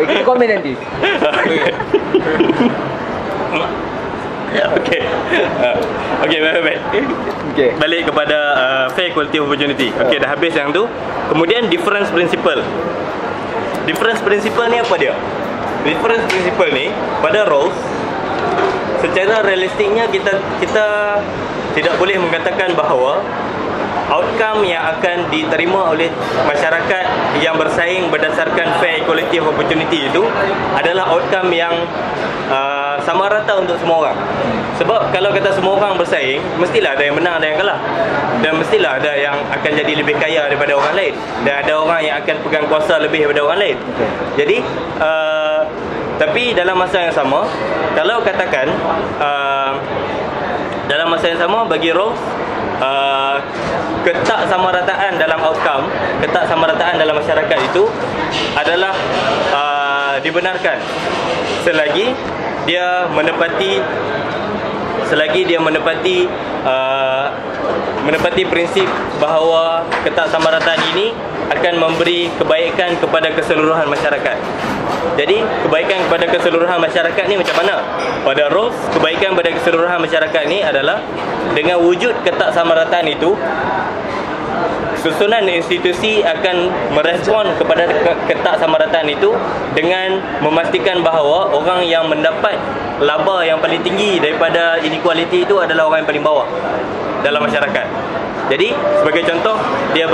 Kita komen nanti. Okey. Okey, baik. Okey. Balik kepada fair equality opportunity. Okey, dah habis yang tu. Kemudian difference principle. Difference principle ni apa dia? Difference principle ni pada roles, secara realistiknya kita tidak boleh mengatakan bahawa outcome yang akan diterima oleh masyarakat yang bersaing berdasarkan fair equality of opportunity itu adalah outcome yang sama rata untuk semua orang. Sebab kalau kata semua orang bersaing, mestilah ada yang menang, ada yang kalah, dan mestilah ada yang akan jadi lebih kaya daripada orang lain, dan ada orang yang akan pegang kuasa lebih daripada orang lain. Jadi tapi dalam masa yang sama, kalau katakan dalam masa yang sama bagi roles, ketakssamarataan dalam outcome, ketakssamarataan dalam masyarakat itu adalah dibenarkan selagi dia menepati prinsip bahawa ketakssamarataan ini akan memberi kebaikan kepada keseluruhan masyarakat. Jadi kebaikan kepada keseluruhan masyarakat ni macam mana? Pada roles, kebaikan pada keseluruhan masyarakat ni adalah dengan wujud ketakssamarataan itu, susunan institusi akan merespon kepada ketakssamarataan itu dengan memastikan bahawa orang yang mendapat laba yang paling tinggi daripada inequality itu adalah orang yang paling bawah dalam masyarakat. Jadi sebagai contoh, dia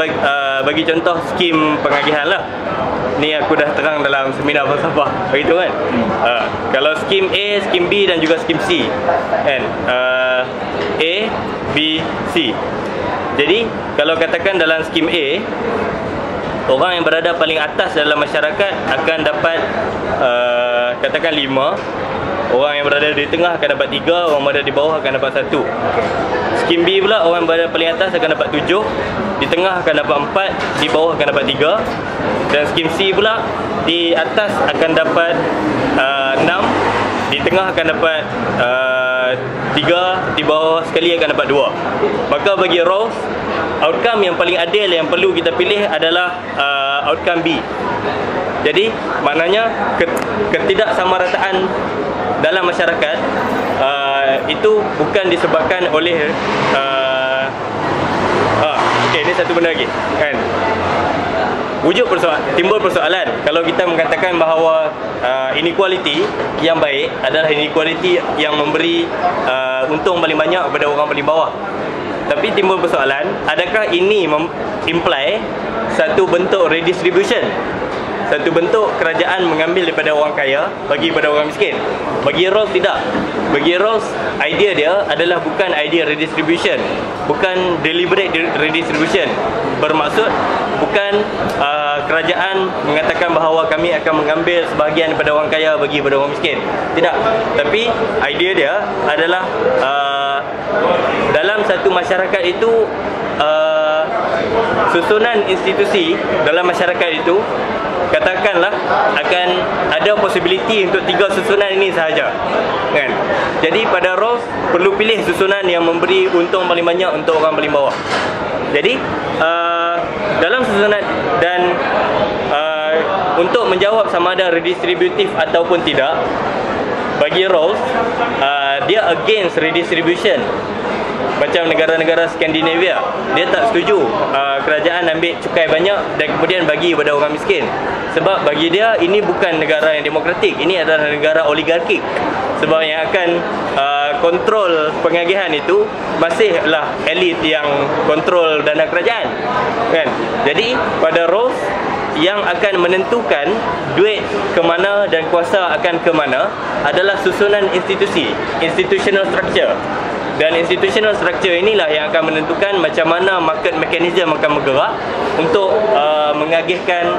bagi contoh skim pengagihan lah. Ni aku dah terang dalam seminar falsafah begitu kan. Kalau skim A, skim B dan juga skim C kan, A, B, C. Jadi kalau katakan dalam skim A, orang yang berada paling atas dalam masyarakat akan dapat katakan 5, orang yang berada di tengah akan dapat 3, orang berada di bawah akan dapat 1. Skim B pula, orang yang berada paling atas akan dapat 7, di tengah akan dapat 4, di bawah akan dapat 3. Dan skim C pula, di atas akan dapat 6, di tengah akan dapat 3, di bawah sekali akan dapat 2. Maka bagi roles, outcome yang paling adil yang perlu kita pilih adalah outcome B. Jadi maknanya ketidaksamarataan dalam masyarakat itu bukan disebabkan oleh okey, ini satu benda lagi kan. Timbul persoalan kalau kita mengatakan bahawa inequality yang baik adalah inequality yang memberi untung paling banyak kepada orang paling bawah. Tapi timbul persoalan, adakah ini imply satu bentuk redistribution, satu bentuk kerajaan mengambil daripada orang kaya bagi pada orang miskin. Bagi Rawls tidak. Bagi Rawls, idea dia adalah bukan idea redistribution, bukan deliberate redistribution. Bermaksud bukan kerajaan mengatakan bahawa kami akan mengambil sebahagian daripada orang kaya bagi pada orang miskin. Tidak. Tapi idea dia adalah dalam satu masyarakat itu, susunan institusi dalam masyarakat itu, katakanlah akan ada possibility untuk 3 susunan ini sahaja, kan? Jadi pada Rawls perlu pilih susunan yang memberi untung paling banyak untuk orang paling bawah. Jadi dalam susunan dan untuk menjawab sama ada redistributif ataupun tidak, bagi Rawls dia against redistribution. Macam negara-negara Skandinavia, dia tak setuju kerajaan ambil cukai banyak dan kemudian bagi kepada orang miskin. Sebab bagi dia ini bukan negara yang demokratik, ini adalah negara oligarkik. Sebab yang akan kontrol pengagihan itu masihlah elit yang kontrol dana kerajaan, kan? Jadi pada Rawls, yang akan menentukan duit ke mana dan kuasa akan ke mana adalah susunan institusi, institutional structure. Dan institutional structure inilah yang akan menentukan macam mana market mechanism akan bergerak untuk mengagihkan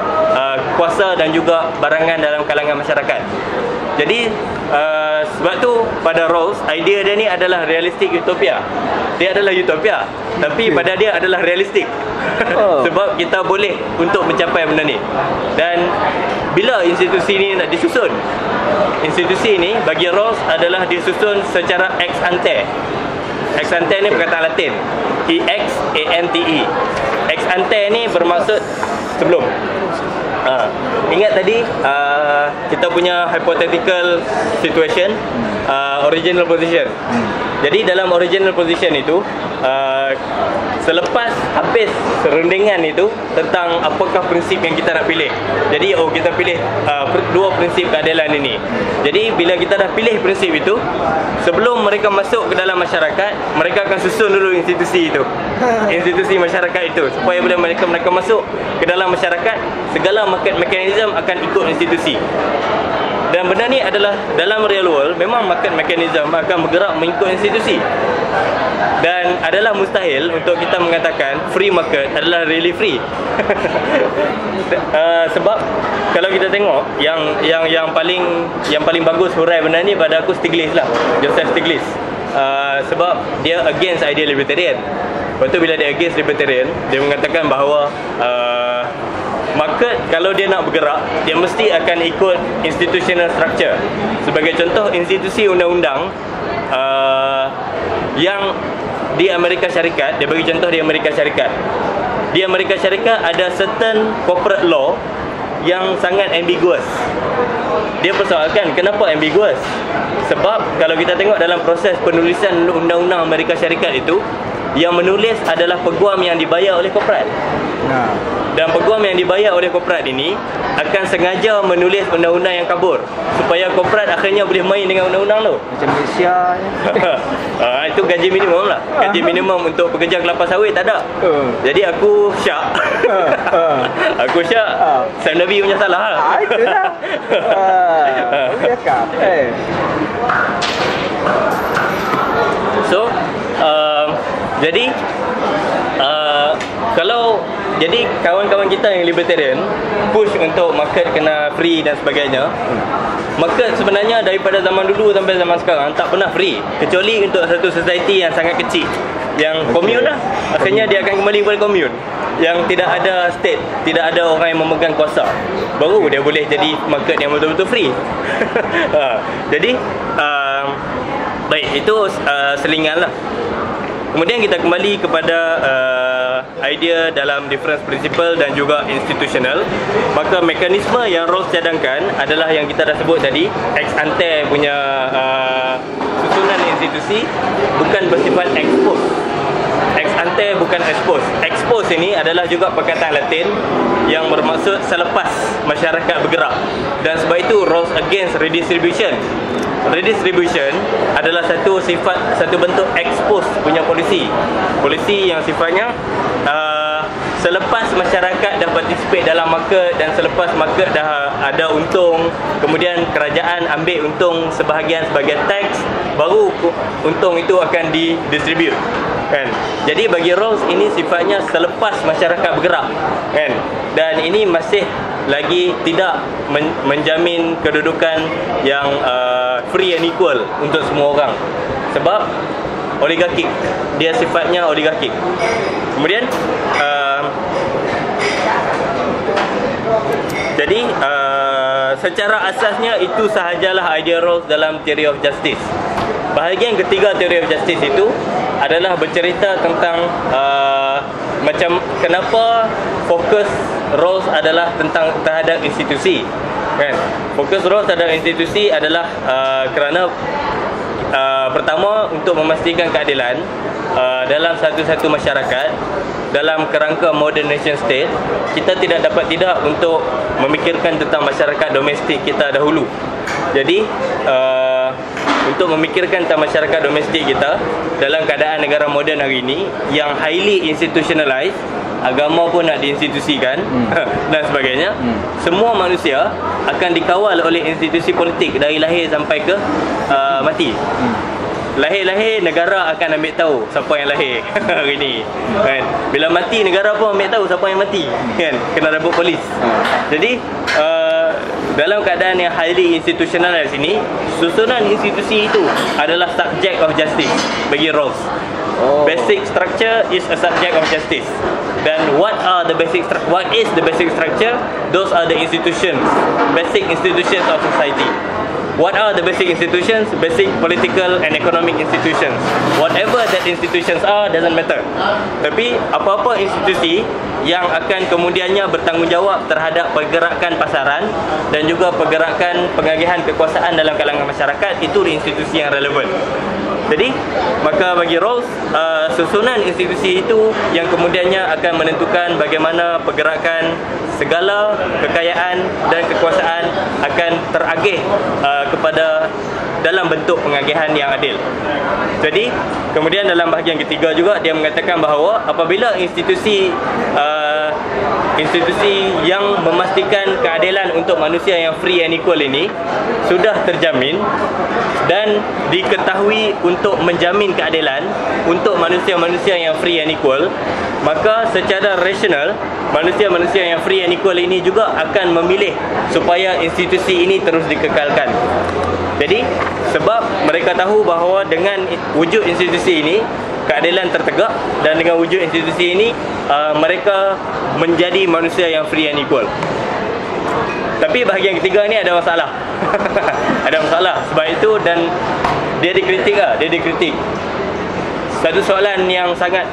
kuasa dan juga barangan dalam kalangan masyarakat. Jadi sebab tu pada Rawls, idea dia ni adalah realistik utopia. Dia adalah utopia, tapi pada dia adalah realistik. Sebab kita boleh untuk mencapai benda ni. Dan bila institusi ni nak disusun, institusi ni bagi Rawls adalah disusun secara ex ante. Ex ante ni perkataan Latin, E-X-A-N-T-E. Ex ante ni bermaksud sebelum. Ingat tadi kita punya hypothetical situation, original position. Jadi dalam original position itu, selepas habis serundingan itu tentang apakah prinsip yang kita nak pilih. Jadi kita pilih 2 prinsip keadilan ini. Jadi bila kita dah pilih prinsip itu, sebelum mereka masuk ke dalam masyarakat, mereka akan susun dulu institusi itu, institusi masyarakat itu, supaya bila mereka masuk ke dalam masyarakat, segala market mechanism akan ikut institusi. Dan benda ni adalah dalam real world, memang market mechanism akan bergerak mengikut institusi. Dan adalah mustahil untuk kita mengatakan free market adalah really free. Sebab kalau kita tengok yang paling bagus hurai benda ni pada aku Stiglitz lah, Joseph Stiglitz. Sebab dia against idea libertarian. Lepas tu bila dia against libertarian, dia mengatakan bahawa market kalau dia nak bergerak, dia mesti akan ikut institutional structure. Sebagai contoh, institusi undang-undang yang di Amerika Syarikat, dia bagi contoh di Amerika Syarikat. Di Amerika Syarikat ada certain corporate law yang sangat ambiguous. Dia persoalkan kenapa ambiguous? Sebab kalau kita tengok dalam proses penulisan undang-undang Amerika Syarikat itu, yang menulis adalah peguam yang dibayar oleh korporat. Dan peguam yang dibayar oleh korporat ini akan sengaja menulis undang-undang yang kabur supaya korporat akhirnya boleh main dengan undang-undang tu. Macam Malaysia itu gaji minimum lah. Gaji minimum untuk pekerja kelapa sawit tak ada. Jadi aku syak. Aku syak. Sam Nabi punya salah lah. Itulah. So jadi kalau jadi kawan-kawan kita yang libertarian push untuk market kena free dan sebagainya, market sebenarnya daripada zaman dulu sampai zaman sekarang tak pernah free, kecuali untuk satu society yang sangat kecil, yang commune lah. Akhirnya dia akan kembali kepada commune yang tidak ada state, tidak ada orang yang memegang kuasa, baru dia boleh jadi market yang betul-betul free. Jadi baik, itu selingan lah. Kemudian kita kembali kepada idea dalam difference principle dan juga institutional. Maka mekanisme yang Rawls cadangkan adalah yang kita dah sebut tadi, ex ante punya susunan institusi, bukan bersifat expose. Ex ante bukan expose. Expose ini adalah juga perkataan Latin yang bermaksud selepas masyarakat bergerak. Dan sebab itu Rawls against redistribution. Redistribution adalah satu bentuk expose punya polisi. Polisi yang sifatnya selepas masyarakat dah participate dalam market dan selepas market dah ada untung, kemudian kerajaan ambil untung sebahagian sebagai tax, baru untung itu akan didistribute kan. Jadi bagi Rawls ini sifatnya selepas masyarakat bergerak kan, dan ini masih lagi tidak menjamin kedudukan yang free and equal untuk semua orang, sebab oligarkik, dia sifatnya oligarkik. Kemudian jadi secara asasnya itu sahajalah idea Rawls dalam theory of justice. Bahagian ketiga theory of justice itu adalah bercerita tentang macam kenapa fokus Rawls adalah terhadap institusi kan. Fokus Rawls terhadap institusi adalah kerana pertama, untuk memastikan keadilan dalam satu-satu masyarakat. Dalam kerangka modern nation state, kita tidak dapat tidak untuk memikirkan tentang masyarakat domestik kita dahulu. Jadi untuk memikirkan tentang masyarakat domestik kita dalam keadaan negara moden hari ini yang highly institutionalized, agama pun nak diinstitusikan dan sebagainya, semua manusia akan dikawal oleh institusi politik dari lahir sampai ke mati. Lahir-lahir negara akan ambil tahu siapa yang lahir hari ni kan. Bila mati negara pun ambil tahu siapa yang mati kan, kena rabut polis. Jadi dalam keadaan yang highly institutionalized ini, susunan institusi itu adalah subject of justice bagi Rawls. Basic structure is a subject of justice. Dan what is the basic structure? Those are the institutions, basic institutions of society. What are the basic institutions? Basic political and economic institutions. Whatever that institutions are doesn't matter. Tapi apa-apa institusi yang akan kemudiannya bertanggungjawab terhadap pergerakan pasaran dan juga pergerakan pengagihan kekuasaan dalam kalangan masyarakat, itu institusi yang relevan. Jadi maka bagi Rawls, susunan institusi itu yang kemudiannya akan menentukan bagaimana pergerakan segala kekayaan dan kekuasaan akan teragih kepada dalam bentuk pengagihan yang adil. Jadi kemudian dalam bahagian ketiga juga dia mengatakan bahawa apabila institusi yang memastikan keadilan untuk manusia yang free and equal ini sudah terjamin dan diketahui untuk menjamin keadilan untuk manusia-manusia yang free and equal, maka secara rasional manusia-manusia yang free and equal ini juga akan memilih supaya institusi ini terus dikekalkan. Jadi sebab mereka tahu bahawa dengan wujud institusi ini keadilan tertegak, dan dengan wujud institusi ini mereka menjadi manusia yang free and equal. Tapi bahagian ketiga ni ada masalah. Ada masalah sebab itu, dan dia dikritik lah, dia dikritik. Satu soalan yang sangat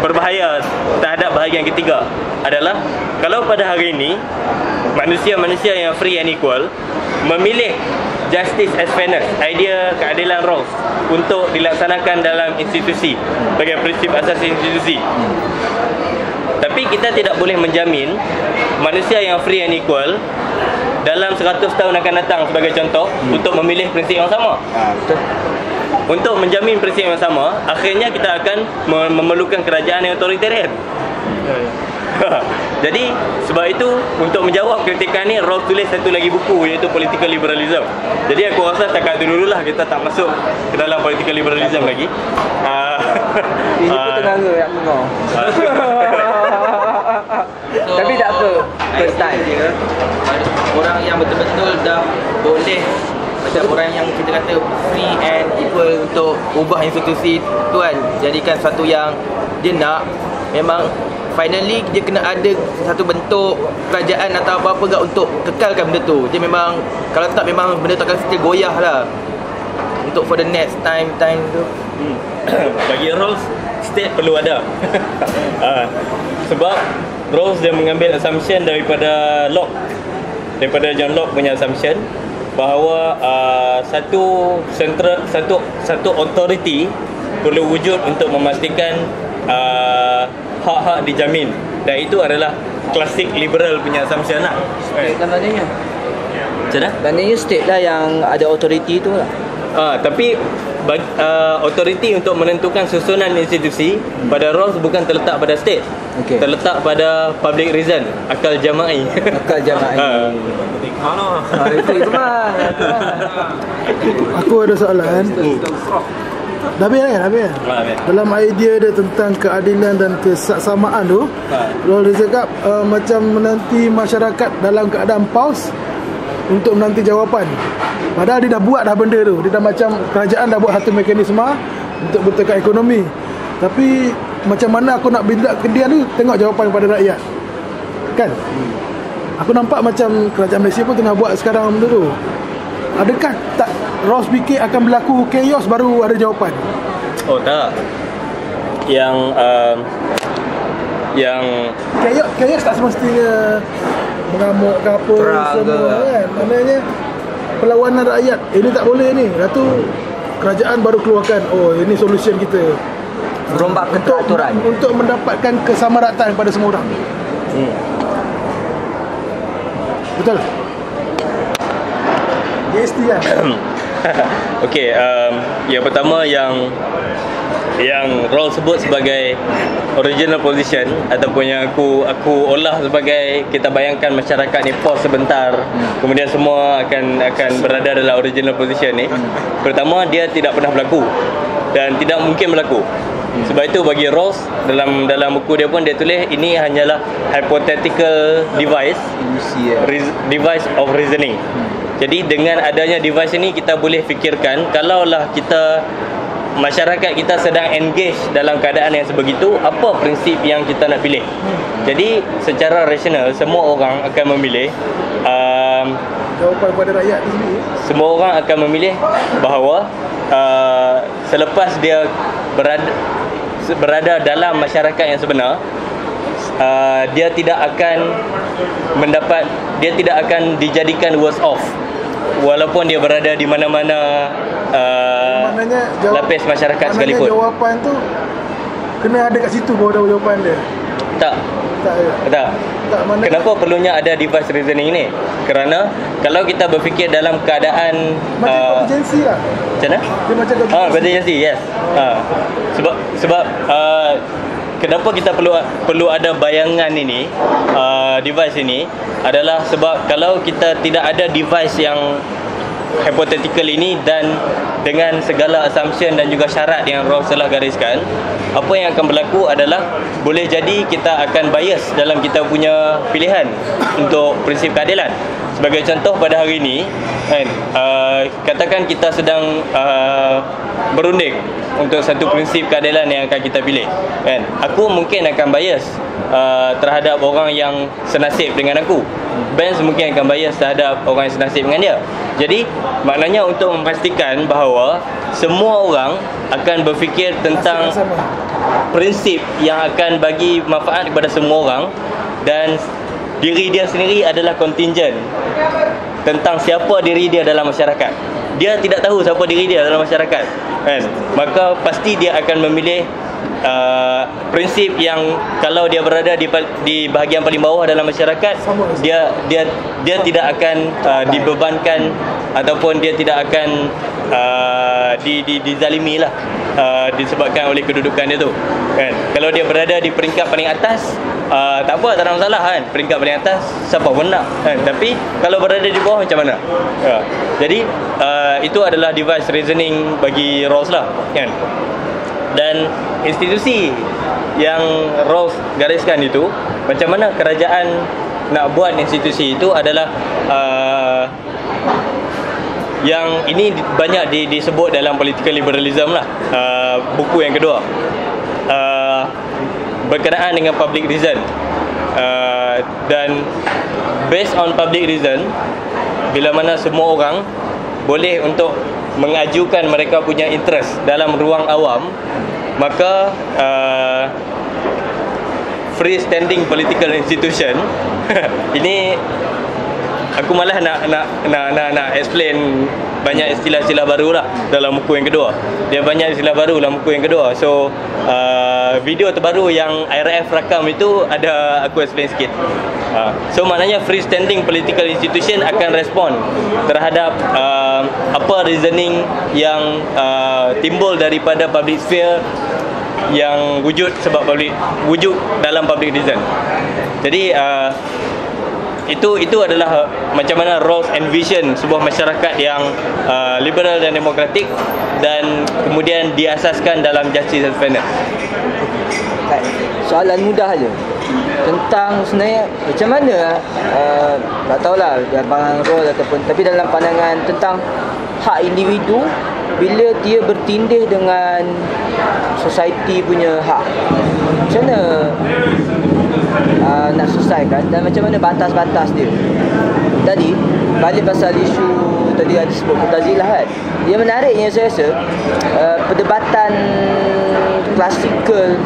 berbahaya terhadap bahagian ketiga adalah kalau pada hari ini manusia-manusia yang free and equal memilih justice as fairness, idea keadilan Rawls untuk dilaksanakan dalam institusi sebagai prinsip asas institusi, tapi kita tidak boleh menjamin manusia yang free and equal dalam 100 tahun akan datang sebagai contoh untuk memilih prinsip yang sama. Untuk menjamin prinsip yang sama, akhirnya kita akan memerlukan kerajaan yang otoritarian. Jadi sebab itu untuk menjawab kritikan ni, Rawls tulis satu lagi buku, iaitu Political Liberalism. Jadi aku rasa setakat itu dululah, kita tak masuk ke dalam Political Liberalism lagi. Ini pun tengah yang mengaw. Tapi tak apa, first time dia orang yang betul-betul dah boleh, macam orang yang kita kata free and equal untuk ubah institusi tu kan, jadikan satu yang dia nak. Memang finally dia kena ada satu bentuk kerajaan atau apa-apa gak untuk kekalkan benda tu. Dia memang, kalau tak memang benda tu akan still goyah lah untuk for the next time tu. Bagi Rawls, state perlu ada. Sebab Rawls dia mengambil assumption daripada Locke, daripada John Locke punya assumption bahawa satu authority perlu wujud untuk memastikan hak-hak dijamin, dan itu adalah klasik liberal punya assumption lah. Kan maknanya. Macam mana? Maknanya state lah yang ada authority tu lah. Tapi authority untuk menentukan susunan institusi pada roles bukan terletak pada state. Okey. Terletak pada public reason, akal jama'i. Akal jama'i. Itu mah. Aku ada soalan. Dah habis kan? Dalam idea dia tentang keadilan dan kesaksamaan tu, kalau dia cakap macam menanti masyarakat dalam keadaan pause untuk menanti jawapan. Padahal dia dah buat dah benda tu. Dia dah macam kerajaan dah buat satu mekanisme untuk bertekad ekonomi. Tapi macam mana aku nak build up dia ni, tengok jawapan kepada rakyat. Kan? Aku nampak macam kerajaan Malaysia pun tengah buat sekarang benda tu. Adakah tak Ross fikir akan berlaku chaos baru ada jawapan? Oh tak. Yang chaos tak semestinya mengamuk ke apa perang semua ke. kan. Maknanya perlawanan rakyat ini tak boleh ni. Lepas tu kerajaan baru keluarkan, oh ini solution kita. Merombak keteraturan. Untuk mendapatkan kesamarataan pada semua orang. Betul? GST kan? Okey, yang pertama yang Roll sebut sebagai original position ataupun yang aku olah sebagai, kita bayangkan masyarakat ni pause sebentar, kemudian semua akan berada dalam original position ni. Pertama, dia tidak pernah berlaku dan tidak mungkin berlaku. Sebab itu bagi Ross, dalam buku dia pun dia tulis ini hanyalah hypothetical device of reasoning. Jadi dengan adanya device ini, kita boleh fikirkan kalaulah masyarakat kita sedang engage dalam keadaan yang sebegitu, apa prinsip yang kita nak pilih. Jadi secara rasional semua orang akan memilih Jawapan kepada rakyat di sini. semua orang akan memilih bahawa selepas dia berada dalam masyarakat yang sebenar, dia tidak akan dijadikan worse off walaupun dia berada di mana-mana lapis masyarakat sekalipun. Maknanya jawapan tu kena ada kat situ baru ada jawapan dia. Tak. Mana Kenapa perlunya ada device reasoning ni? Kerana kalau kita berfikir dalam keadaan macam contingency lah. macam mana? Dia macam Contingency, yes. Sebab kenapa kita perlu ada bayangan ini, device ini adalah sebab kalau kita tidak ada device yang hypothetical ini dan dengan segala assumption dan juga syarat yang Ross telah gariskan, apa yang akan berlaku adalah boleh jadi kita akan bias dalam kita punya pilihan untuk prinsip keadilan. Sebagai contoh, pada hari ini kan, katakan kita sedang berunding untuk satu prinsip keadilan yang akan kita pilih kan. Aku mungkin akan bias terhadap orang yang senasib dengan aku. Benz mungkin akan bias terhadap orang yang senasib dengan dia. Jadi maknanya untuk memastikan bahawa semua orang akan berfikir tentang prinsip yang akan bagi manfaat kepada semua orang, dan diri dia sendiri adalah contingent tentang siapa diri dia dalam masyarakat. Dia tidak tahu siapa diri dia dalam masyarakat kan? Maka pasti dia akan memilih prinsip yang kalau dia berada di bahagian paling bawah dalam masyarakat, dia tidak akan dibebankan ataupun dia tidak akan dizalimi lah, disebabkan oleh kedudukan dia tu kan. Kalau dia berada di peringkat paling atas, tak apa, tak ada masalah kan. Peringkat paling atas siapa pun nak kan. Tapi kalau berada di bawah macam mana? Jadi itu adalah device reasoning bagi Rawls lah kan. Dan institusi yang Rawls gariskan itu, macam mana kerajaan nak buat institusi itu adalah yang ini banyak disebut dalam political liberalism lah, buku yang kedua, berkenaan dengan public reason. Dan based on public reason, bila mana semua orang boleh untuk mengajukan mereka punya interest dalam ruang awam, maka freestanding political institution ini aku malah nak explain banyak istilah-istilah baru lah dalam buku yang kedua. Dia banyak istilah baru dalam buku yang kedua. So video terbaru yang IRF rakam itu ada aku explain sikit. So maknanya freestanding political institution akan respon terhadap apa reasoning yang timbul daripada public sphere yang wujud dalam public reason. Jadi itu adalah macam mana roles and vision sebuah masyarakat yang liberal dan demokratik dan kemudian diasaskan dalam justice and fairness. Soalan mudah je tentang sebenarnya macam mana tak tahulah Abang role ataupun, tapi dalam pandangan tentang hak individu bila dia bertindih dengan society punya hak, macam mana nak selesaikan dan macam mana batas-batas dia. Tadi balik pasal isu tadi ada sebut Mu'tazilah kan, yang menariknya saya rasa perdebatan klasikal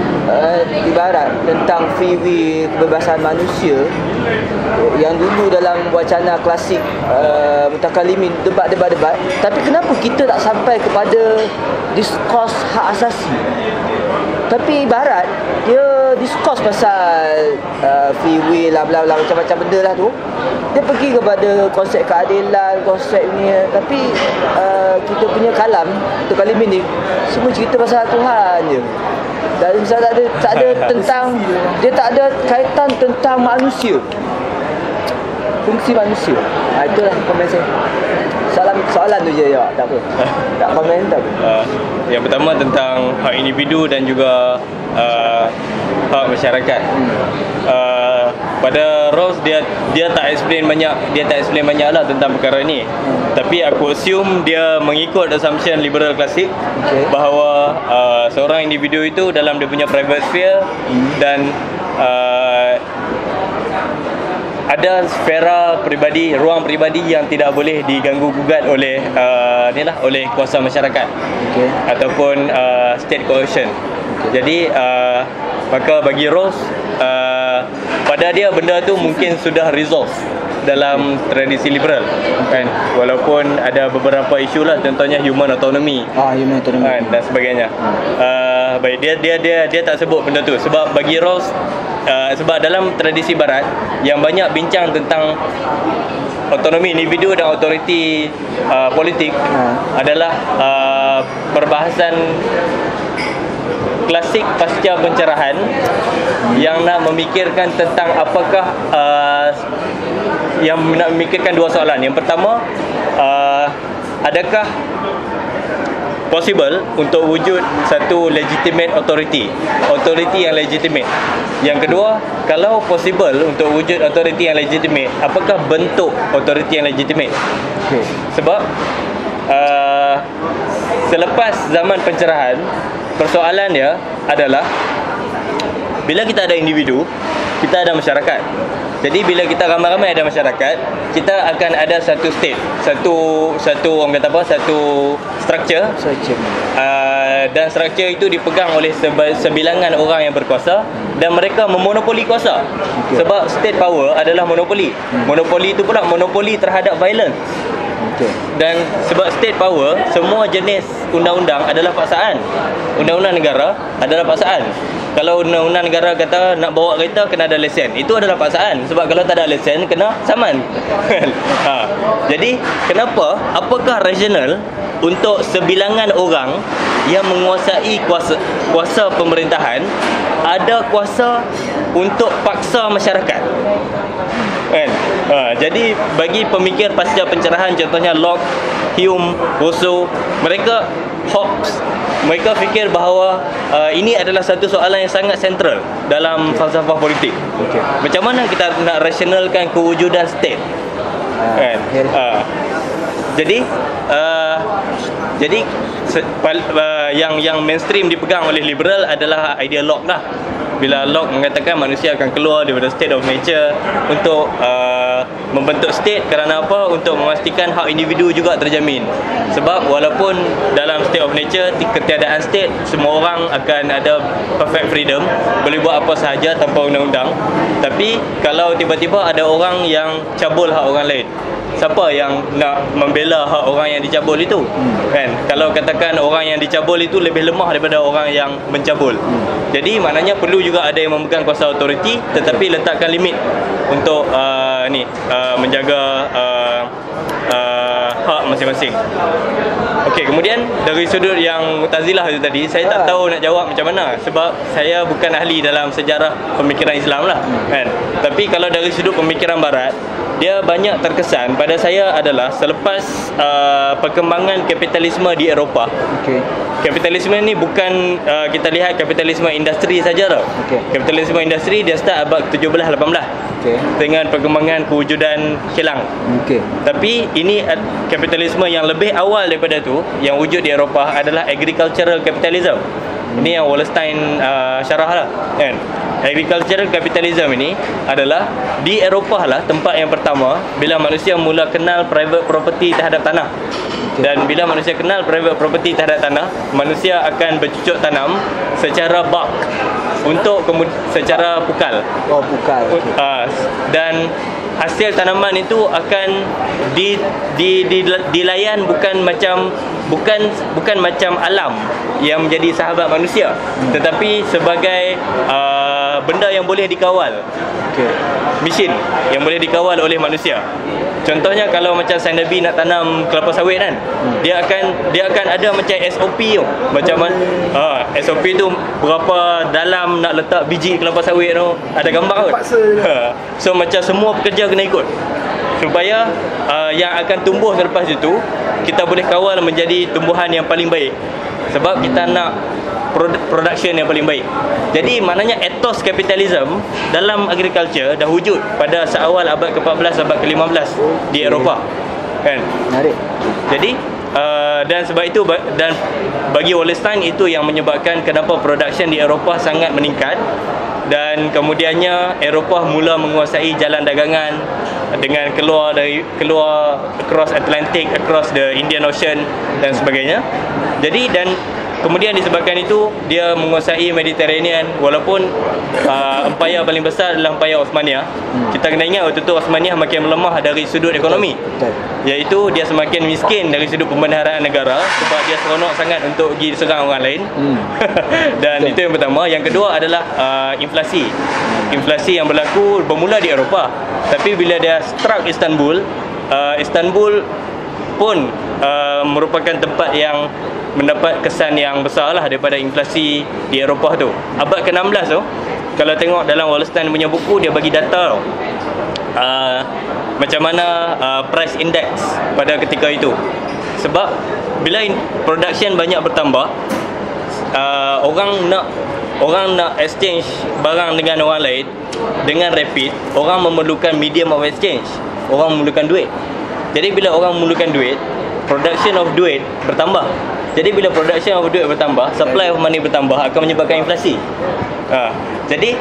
di barat tentang free will, kebebasan manusia yang dulu dalam wacana klasik mutakalimin debat, tapi kenapa kita tak sampai kepada diskurs hak asasi? Tapi barat dia diskurs pasal free will lah, bla bla macam-macam benda lah tu. Dia pergi kepada konsep keadilan, konsep ni, tapi kita punya kalam mutakalimin ni semua cerita pasal Tuhan je. Dan misalnya tak ada tentang, dia tak ada kaitan tentang manusia, fungsi manusia. Itulah komen saya. Soalan tu je jawab, tak apa. Tak komen tak apa. Yang pertama tentang hak individu dan juga hak masyarakat. Pada Rawls dia tak explain banyak lah tentang perkara ni. Tapi aku assume dia mengikut assumption liberal klasik, bahawa seorang individu itu dalam dia punya private sphere dan ada sfera peribadi, ruang peribadi yang tidak boleh diganggu gugat oleh oleh kuasa masyarakat ataupun state coercion. Jadi maka bagi Rawls pada dia benda tu mungkin sudah resolve dalam tradisi liberal kan, walaupun ada beberapa isu lah, contohnya human autonomy dan sebagainya. Baik, dia tak sebut benda tu sebab bagi Rawls sebab dalam tradisi barat yang banyak bincang tentang otonomi individu dan autoriti politik adalah perbahasan klasik pasca pencerahan yang nak memikirkan tentang apakah yang nak memikirkan dua soalan. Yang pertama, adakah possible untuk wujud satu legitimate authority yang legitimate. Yang kedua, kalau possible untuk wujud authority yang legitimate, apakah bentuk authority yang legitimate? Sebab selepas zaman pencerahan, persoalan dia adalah bila kita ada individu, kita ada masyarakat. Jadi bila kita ramai-ramai ada masyarakat, kita akan ada satu state, satu orang kata apa, satu structure. Dan structure itu dipegang oleh sebilangan orang yang berkuasa dan mereka memonopoli kuasa. Sebab state power adalah monopoli. Monopoli itu pula monopoli terhadap violence. Dan sebab state power, semua jenis undang-undang adalah paksaan. Undang-undang negara adalah paksaan. Kalau undang-undang negara kata nak bawa kereta kena ada lesen, itu adalah paksaan. Sebab kalau tak ada lesen kena saman. Jadi kenapa? Apakah rasional untuk sebilangan orang yang menguasai kuasa pemerintahan ada kuasa untuk paksa masyarakat? Kan? Jadi bagi pemikir pasca pencerahan, contohnya Locke, Hume, Rousseau, Hobbes, mereka fikir bahawa ini adalah satu soalan yang sangat sentral dalam falsafah politik. Macam mana kita nak rasionalkan kewujudan state? Kan? Jadi yang mainstream dipegang oleh liberal adalah idea Locke lah. Bila Locke mengatakan manusia akan keluar daripada state of nature untuk membentuk state kerana apa? Untuk memastikan hak individu juga terjamin. Sebab walaupun dalam state of nature, ketiadaan state, semua orang akan ada perfect freedom, boleh buat apa sahaja tanpa undang-undang. Tapi kalau tiba-tiba ada orang yang cabul hak orang lain, siapa yang nak membela hak orang yang dicabul itu? Kan? Kalau katakan orang yang dicabul itu lebih lemah daripada orang yang mencabul. Jadi maknanya perlu juga ada yang memegang kuasa autoriti, tetapi letakkan limit untuk menjaga hak masing-masing. Okey, kemudian dari sudut yang Mu'tazilah itu tadi, saya tak tahu nak jawab macam mana sebab saya bukan ahli dalam sejarah pemikiran Islam lah, kan. Tapi kalau dari sudut pemikiran barat, dia banyak terkesan pada saya adalah selepas perkembangan kapitalisme di Eropah. Kapitalisme ni bukan kita lihat kapitalisme industri saja tau. Kapitalisme industri dia start abad 17-18 dengan perkembangan kewujudan kilang. Tapi ini kapitalisme yang lebih awal daripada tu, yang wujud di Eropah adalah agricultural capitalism. Ini yang Wallerstein syarah lah, kan. Agricultural capitalism ini adalah di Eropah lah tempat yang pertama bila manusia mula kenal private property terhadap tanah. Dan bila manusia kenal private property terhadap tanah, manusia akan bercucuk tanam secara bulk untuk secara pukal. Dan hasil tanaman itu akan dilayan bukan macam alam yang menjadi sahabat manusia, tetapi sebagai benda yang boleh dikawal. Mesin yang boleh dikawal oleh manusia. Contohnya kalau macam Saint Nabi nak tanam kelapa sawit kan, dia akan ada macam SOP tu. Macam mana SOP tu berapa dalam nak letak biji kelapa sawit tu, ada gambar kot. So macam semua pekerja kena ikut supaya yang akan tumbuh selepas itu kita boleh kawal menjadi tumbuhan yang paling baik. Sebab kita nak production yang paling baik. Jadi maknanya ethos kapitalism dalam agriculture dah wujud pada seawal abad ke-14, abad ke-15 di Eropah, kan. Menarik. Jadi dan sebab itu, dan bagi Wallerstein itu yang menyebabkan kenapa production di Eropah sangat meningkat. Dan kemudiannya Eropah mula menguasai jalan dagangan dengan keluar across Atlantic, across the Indian Ocean dan sebagainya. Jadi dan kemudian disebabkan itu dia menguasai Mediterranean, walaupun empayar paling besar adalah empayar Osmaniyah. Kita kena ingat waktu tu Osmaniyah makin melemah dari sudut ekonomi, iaitu dia semakin miskin dari sudut pembendaharaan negara sebab dia seronok sangat untuk pergi serang orang lain. Dan itu yang pertama. Yang kedua adalah inflasi. Inflasi yang berlaku bermula di Eropah, tapi bila dia struck Istanbul, Istanbul pun merupakan tempat yang mendapat kesan yang besar lah daripada inflasi di Eropah tu. Abad ke-16 tu, kalau tengok dalam Wallerstein punya buku, dia bagi data macam mana price index pada ketika itu. Sebab bila production banyak bertambah, orang nak exchange barang dengan orang lain dengan rapid, orang memerlukan medium of exchange. Orang memerlukan duit. Jadi bila orang memerlukan duit, production of duit bertambah. Jadi bila production of duit bertambah, supply of money bertambah, akan menyebabkan inflasi. Jadi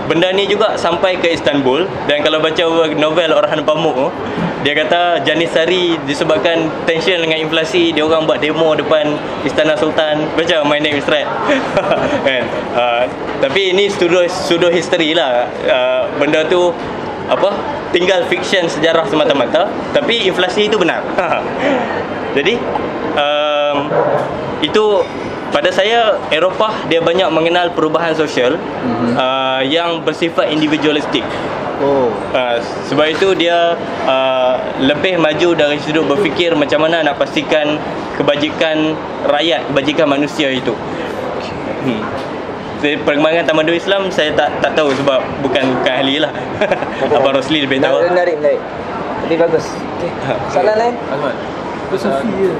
benda ni juga sampai ke Istanbul. Dan kalau baca novel Orhan Pamuk, dia kata Janissary disebabkan tension dengan inflasi, dia orang buat demo depan Istana Sultan. Baca My Name is Red. Kan? Tapi ini pseudo history lah. Benda tu tinggal fiction sejarah semata-mata, tapi inflasi itu benar. Jadi itu pada saya Eropah dia banyak mengenal perubahan sosial yang bersifat individualistik. Sebab itu dia lebih maju dari sudut berfikir macam mana nak pastikan kebajikan rakyat, kebajikan manusia itu. Perkembangan tamadun Islam saya tak tahu sebab bukan ahli lah. Abang Rosli lebih tahu. Menarik. Lebih bagus. Soalan lain? Azman.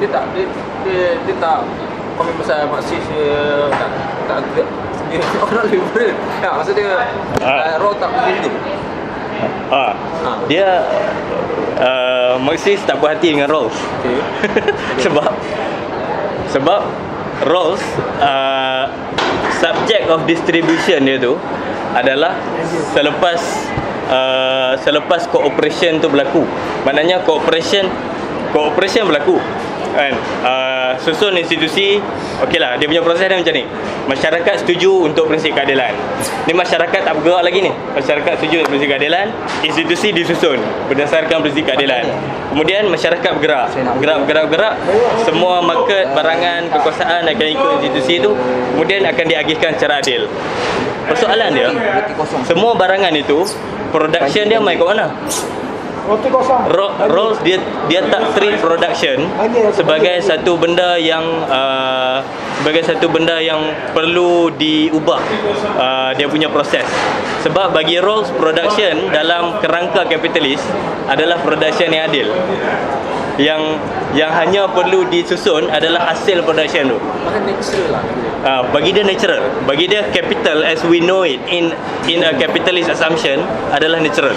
Dia tak komen pasal Marxis, tak orang liberal. Maksud dia Roll tak begitu. Dia Marxis tak puas hati dengan Rawls. Sebab Rawls subject of distribution dia tu adalah selepas selepas cooperation tu berlaku. Maknanya cooperation berlaku kan. Susun institusi, okeylah, dia punya proses dia macam ni. Masyarakat setuju untuk prinsip keadilan. Ni masyarakat tak bergerak lagi ni. Masyarakat setuju untuk prinsip keadilan, institusi disusun berdasarkan prinsip keadilan. Kemudian masyarakat bergerak, semua market, barangan, kekuasaan akan ikut institusi itu, kemudian akan diagihkan secara adil. Persoalan dia, semua barangan itu production dia mai ke mana? Rolls dia tak treat production sebagai satu benda yang perlu diubah dia punya proses. Sebab bagi Rolls, production dalam kerangka kapitalis adalah production yang adil. Yang hanya perlu disusun adalah hasil production tu. Bagi dia natural. Bagi dia capital as we know it in a capitalist assumption adalah natural.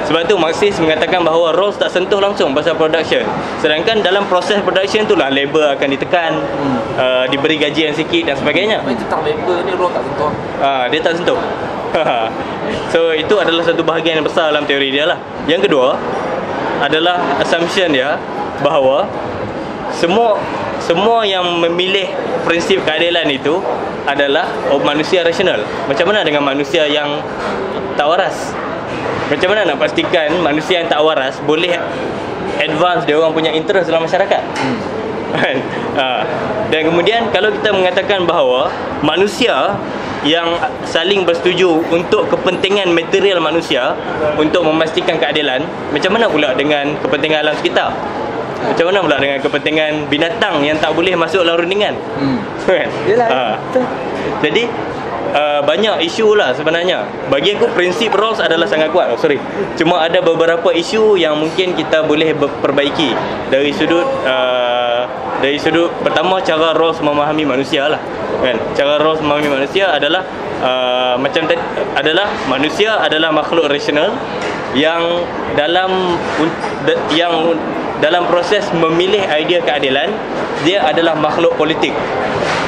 Sebab tu Marxist mengatakan bahawa Rolls tak sentuh langsung pasal production. Sedangkan dalam proses production itulah labor akan ditekan, diberi gaji yang sikit dan sebagainya. Tentang labor ni Rolls tak sentuh. Dia tak sentuh. So itu adalah satu bahagian yang besar dalam teori dia lah. Yang kedua adalah assumption dia bahawa semua yang memilih prinsip keadilan itu adalah manusia rasional. Macam mana dengan manusia yang tak waras? Macam mana nak pastikan manusia yang tak waras boleh advance dia orang punya interest dalam masyarakat? Dan kemudian kalau kita mengatakan bahawa manusia yang saling bersetuju untuk kepentingan material manusia untuk memastikan keadilan, macam mana pula dengan kepentingan alam sekitar? Macam mana pula dengan kepentingan binatang yang tak boleh masuk dalam rundingan? Jadi banyak isu lah sebenarnya. Bagi aku prinsip Rolls adalah sangat kuat. Cuma ada beberapa isu yang mungkin kita boleh perbaiki dari sudut pertama, cara Rolls memahami manusia lah kan. Cara Rolls memahami manusia adalah manusia adalah makhluk rasional yang dalam proses memilih idea keadilan, dia adalah makhluk politik.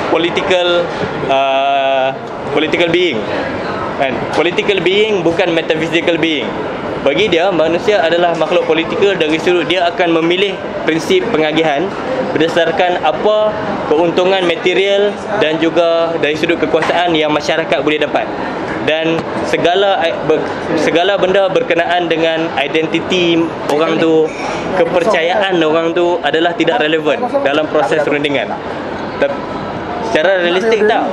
Political being kan? Political being bukan metaphysical being. Bagi dia, manusia adalah makhluk politikal dari sudut dia akan memilih prinsip pengagihan berdasarkan apa keuntungan material dan juga dari sudut kekuasaan yang masyarakat boleh dapat. Dan segala benda berkenaan dengan identiti orang tu, kepercayaan orang tu adalah tidak relevan dalam proses rundingan. Secara realistik tak,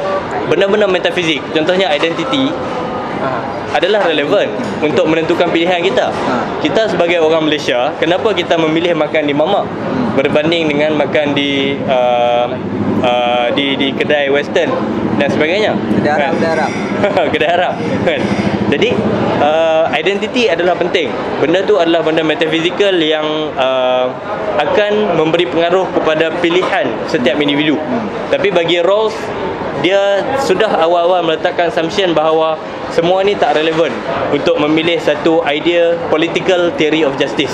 benda-benda metafizik, contohnya identiti, adalah relevan untuk menentukan pilihan kita. Kita sebagai orang Malaysia, kenapa kita memilih makan di mamak berbanding dengan makan di kedai western dan sebagainya? Kedai Arab kan? Jadi identiti adalah penting. Benda tu adalah benda metafizikal yang akan memberi pengaruh kepada pilihan setiap individu. Tapi bagi Rawls, dia sudah awal-awal meletakkan assumption bahawa semua ni tak relevan untuk memilih satu idea political theory of justice.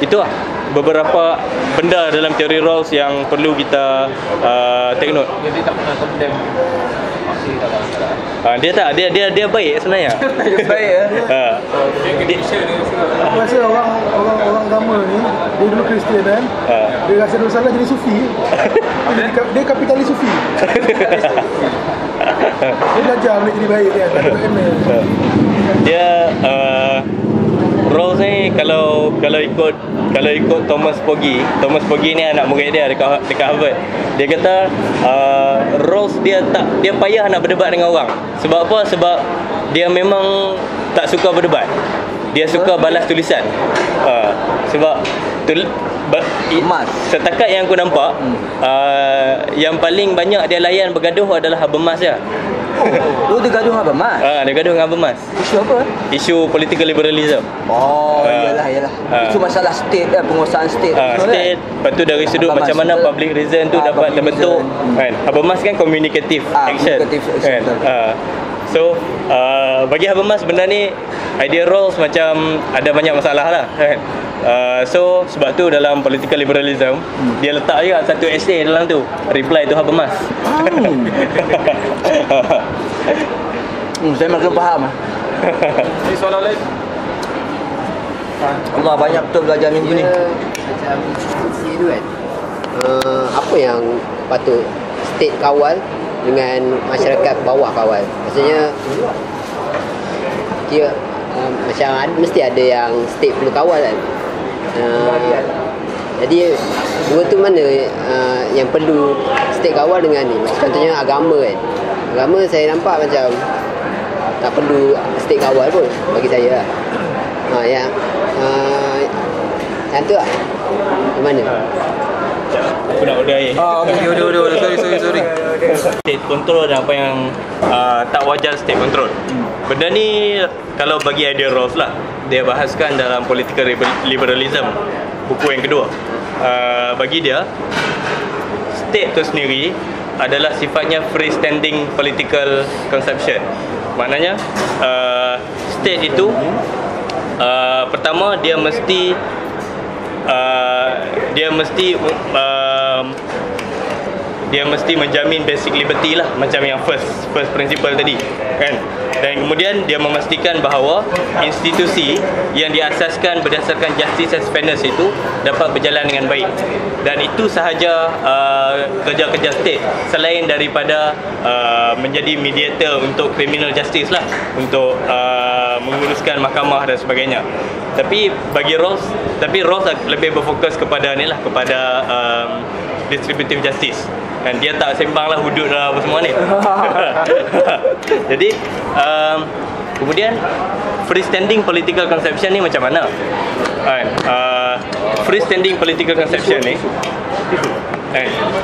Itulah beberapa benda dalam teori Rawls yang perlu kita take note. Jadi tak pernah condemn. Dia baik sebenarnya. Baik ya. Aku rasa orang agama ni, dia dulu Kristian kan, dia rasa dia salah jadi sufi. Dia kapitalis sufi. Dia belajar boleh jadi baik kan, tak kena. Dia Rawls ni kalau ikut Thomas Pogge ni anak murid dia dekat Harvard. Dia kata Rawls dia payah nak berdebat dengan orang. Sebab apa? Sebab dia memang tak suka berdebat. Dia suka balas tulisan. Sebab setakat yang aku nampak, yang paling banyak dia layan bergaduh adalah Habermas je. Dia gaduh dengan Habermas? Dia gaduh dengan Habermas. Isu apa? Isu political liberalism. Iyalah. Isu masalah state, penguasaan state. State, lepas tu dari sudut macam mana public reason tu dapat terbentuk kan. Habermas kan communicative action kan. So bagi Habermas benda ni, idea Rawls macam ada banyak masalah lah kan. So sebab tu dalam political liberalism dia letak juga satu essay dalam tu, reply to Habermas. Saya makin faham. Ini soalan lain. Allah banyak betul belajar minggu ni. Macam institusi tu kan, apa yang patut state kawal dengan masyarakat bawah kawal? Maksudnya dia macam mesti ada yang state perlu kawal kan. Jadi dua tu mana yang perlu state kawal dengan ni? Contohnya agama kan. Agama saya nampak macam tak perlu state kawal pun bagi saya lah. Yang tu lah. Di mana? Aku nak order air. Sorry. State control dan apa yang tak wajar state control. Benda ni kalau bagi idea Rawls lah, dia bahaskan dalam political liberalism, buku yang kedua. Bagi dia, state tu sendiri adalah sifatnya freestanding political conception. Maknanya state itu pertama dia mesti menjamin basic liberty lah, macam yang first principle tadi kan. Dan kemudian dia memastikan bahawa institusi yang diasaskan berdasarkan justice and fairness itu dapat berjalan dengan baik. Dan itu sahaja kerja-kerja state, selain daripada menjadi mediator untuk criminal justice lah, untuk menguruskan mahkamah dan sebagainya. Tapi bagi Rawls lebih berfokus kepada ni lah, kepada distributive justice. Dan dia tak sembang lah hudud lah apa semua ni. Jadi kemudian freestanding political conception ni macam mana? Freestanding political conception ni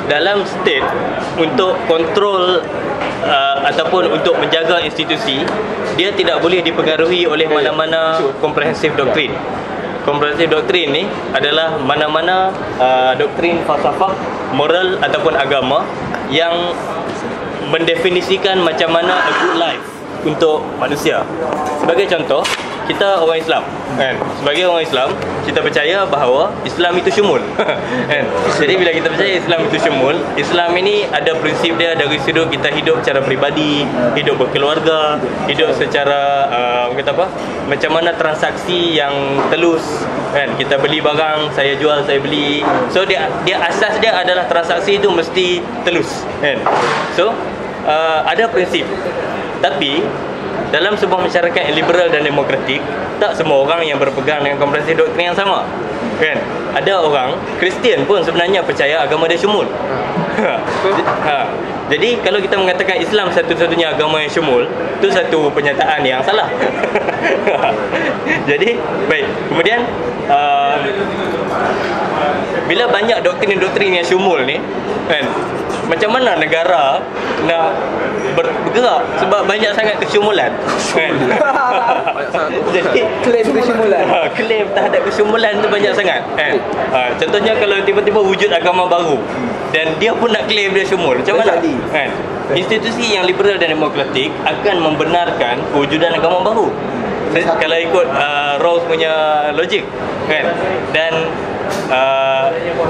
dalam state untuk kontrol ataupun untuk menjaga institusi, dia tidak boleh dipengaruhi oleh mana-mana comprehensive doktrin. Comprehensive doktrin ni adalah mana-mana doktrin falsafah, moral ataupun agama yang mendefinisikan macam mana a good life untuk manusia. Sebagai contoh, kita orang Islam kan. Sebagai orang Islam, kita percaya bahawa Islam itu syumul kan. Jadi bila kita percaya Islam itu syumul, Islam ini ada prinsip dia dari sudut kita hidup secara peribadi, hidup berkeluarga, hidup secara macam mana transaksi yang telus kan. Kita beli barang, saya jual, saya beli. So dia asas dia adalah transaksi itu mesti telus kan. So ada prinsip. Tapi dalam sebuah masyarakat yang liberal dan demokratik, tak semua orang yang berpegang dengan komprehensif doktrin yang sama kan. Ada orang Kristian pun sebenarnya percaya agama dia syumul. Jadi kalau kita mengatakan Islam satu-satunya agama yang syumul, itu satu penyataan yang salah. Jadi baik, kemudian bila banyak doktrin-doktrin yang syumul ni kan, macam mana negara nak bergerak sebab banyak sangat kesyumulan kan. Jadi klaim terhadap kesyumulan tu banyak sangat kan. Contohnya kalau tiba-tiba wujud agama baru dan dia pun nak klaim dia syumul, macam mana kan. Institusi yang liberal dan demokratik akan membenarkan kewujudan agama baru kalau ikut Rawls punya logik kan.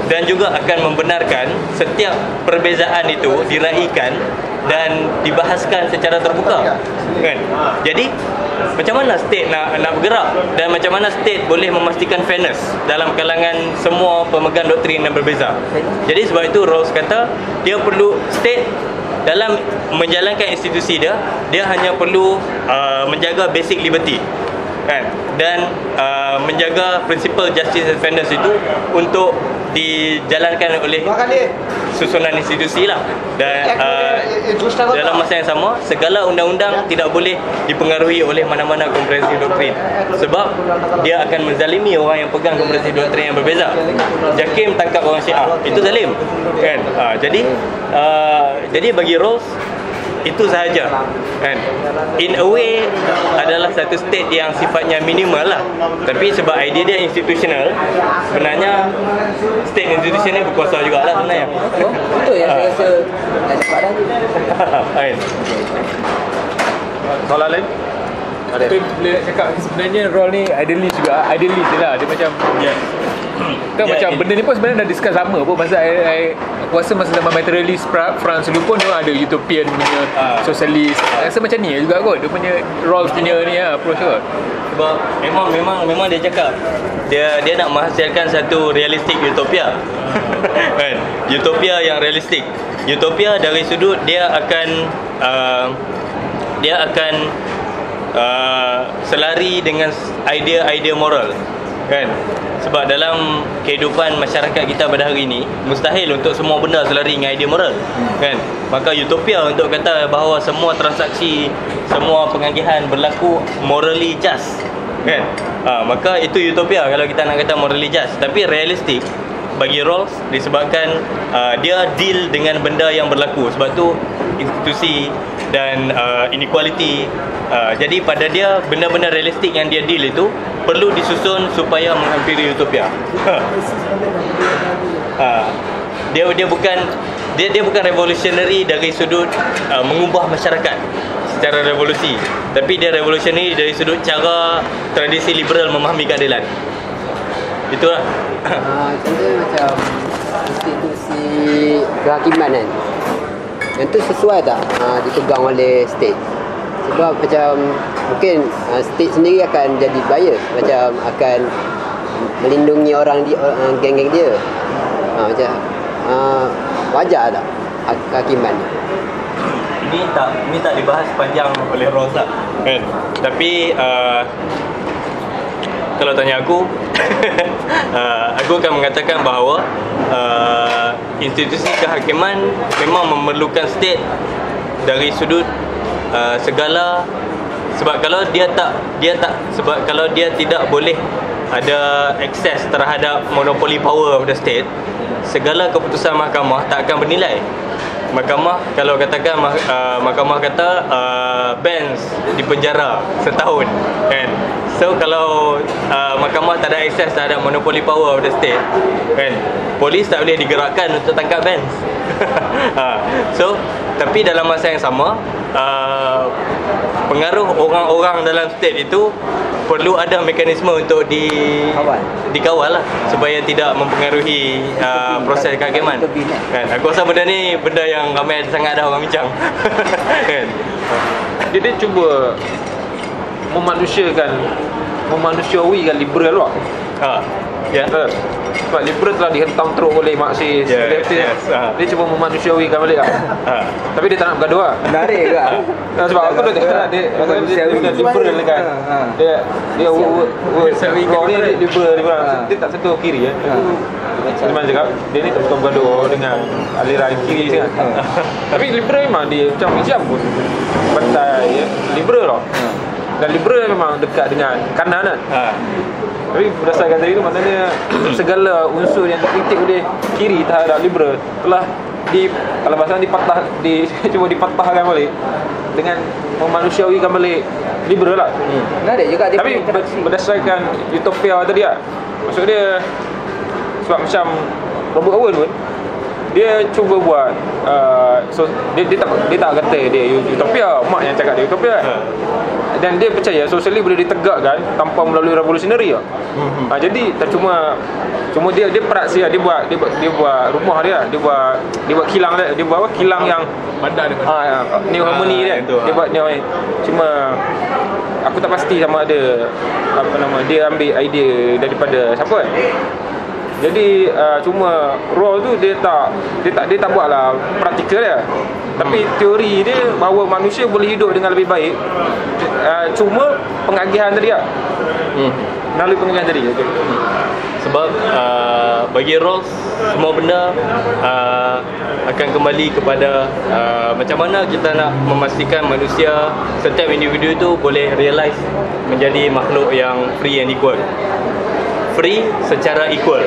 Dan juga akan membenarkan setiap perbezaan itu diraikan dan dibahaskan secara terbuka kan. Jadi macam mana state nak bergerak dan macam mana state boleh memastikan fairness dalam kalangan semua pemegang doktrin yang berbeza. Jadi sebab itu Rawls kata dia perlu state dalam menjalankan institusi dia hanya perlu menjaga basic liberty kan, dan menjaga prinsipal justice and fairness itu untuk dijalankan oleh susunan institusi lah. Dan dalam masa yang sama, segala undang-undang tidak boleh dipengaruhi oleh mana-mana komprehensif doktrin, sebab dia akan menzalimi orang yang pegang komprehensif doktrin yang berbeza. Jakim tangkap orang Syiah, itu zalim kan. Jadi bagi Rawls itu sahaja kan. In a way adalah satu state yang sifatnya minimal lah, tapi sebab idea dia institutional, sebenarnya state institutional berkuasa jugalah sebenarnya. Betul yang saya rasa dah dapat dah. Soalan lain? Tapi boleh nak cakap sebenarnya Rawls ni idealist juga. Idealist je lah. Dia macam Kan Ya, macam benda ni pun sebenarnya dah discuss lama pun. Masa aku rasa masa zaman materialist France dulu pun dia ada utopian punya socialist. Rasa macam ni juga kot. Dia punya Rawls punya ni approach kot. Sebab memang dia cakap dia nak menghasilkan satu realistik utopia. Kan? Utopia yang realistik. Utopia dari sudut dia akan selari dengan idea-idea moral, kan? Sebab dalam kehidupan masyarakat kita pada hari ini mustahil untuk semua benda selari dengan idea moral, kan? Maka utopia untuk kata bahawa semua transaksi, semua pengagihan berlaku morally just, kan? Maka itu utopia kalau kita nak kata morally just. Tapi realistik bagi Rawls disebabkan dia deal dengan benda yang berlaku. Sebab tu institusi dan inequality, jadi pada dia benda-benda realistik yang dia deal itu perlu disusun supaya menghampiri utopia. Dia bukan revolutionary dari sudut mengubah masyarakat secara revolusi, tapi dia revolutionary dari sudut cara tradisi liberal memahami keadilan. Itulah. Contohnya macam institusi kehakiman kan, yang tu sesuai tak dipegang oleh state? Sebab macam mungkin state sendiri akan jadi bias, macam akan melindungi orang geng-geng dia. Macam wajar tak kehakiman? Ini tak dibahas panjang oleh Rawls lah, kan? Tapi kalau tanya aku aku akan mengatakan bahawa institusi kehakiman memang memerlukan state dari sudut segala. Sebab kalau kalau dia tidak boleh ada akses terhadap monopoli power of the state, segala keputusan mahkamah tak akan bernilai. Mahkamah, kalau katakan mahkamah kata Benz dipenjara setahun, kan? So kalau mahkamah tak ada akses terhadap monopoli power of the state, kan, polis tak boleh digerakkan untuk tangkap Benz. So tapi dalam masa yang sama pengaruh orang-orang dalam state itu perlu ada mekanisme untuk dikawal lah, supaya tidak mempengaruhi proses kehakiman, kan? Aku rasa benda ni benda yang ramai sangat dah orang bincang. Kan? Dia cuba memanusiawikan liberal lah. Ya. Sebab liberal telah dihentam teruk oleh Marxis. Dia cuba memanusiawikan balik lah. Tapi dia tak nak bergaduh lah. Menarik juga. Sebab aku dah tengok dia liberal kan. Dia liberal. Dia tak sentuh kiri. Memang cakap dia ni tak suka bergaduh dengan aliran kiri sangat. Tapi liberal memang dia macam Hijab pun bantai liberal lah. Dan liberal memang dekat dengan kanan kan. Tapi berdasarkan dari itu, maknanya segala unsur yang dikritik oleh kiri terhadap liberal telah kalau bahasa cuba dipatahkan balik dengan memanusiawikan balik liberal lah. Menarik juga. Tapi berdasarkan utopia tadi lah, maksud dia sebab macam Robert Owen pun dia cuba buat dia tak kata dia utopia, Mak yang cakap dia utopia kan. Dan dia percaya sosialis boleh ditegakkan tanpa melalui revolutionary lah. Jadi tak cuma dia praksi lah, dia buat rumah dia, dia buat kilang dia, buat apa, kilang yang bandar dia. New Harmony dia. Dia buat New Harmony. Cuma aku tak pasti sama ada dia ambil idea daripada siapa kan. Jadi cuma Rawls tu dia tak buatlah praktikal dia. Tapi teori dia bahawa manusia boleh hidup dengan lebih baik, cuma pengagihan tadi lah. Melalui pengagihan tadi. Sebab bagi Rawls semua benda akan kembali kepada macam mana kita nak memastikan manusia, setiap individu itu boleh realize menjadi makhluk yang free and equal. Free secara equal.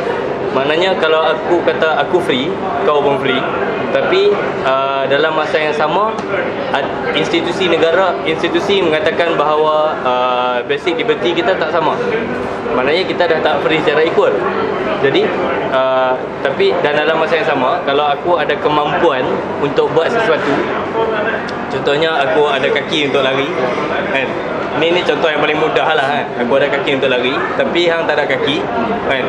Maknanya kalau aku kata aku free, kau pun free. Tapi dalam masa yang sama institusi negara, institusi mengatakan bahawa basic liberty kita tak sama. Maknanya kita dah tak free secara equal. Jadi tapi dan dalam masa yang sama, kalau aku ada kemampuan untuk buat sesuatu, contohnya aku ada kaki untuk lari, kan? Ini contoh yang paling mudah lah kan. Aku ada kaki untuk lari, tapi hang tak ada kaki, kan?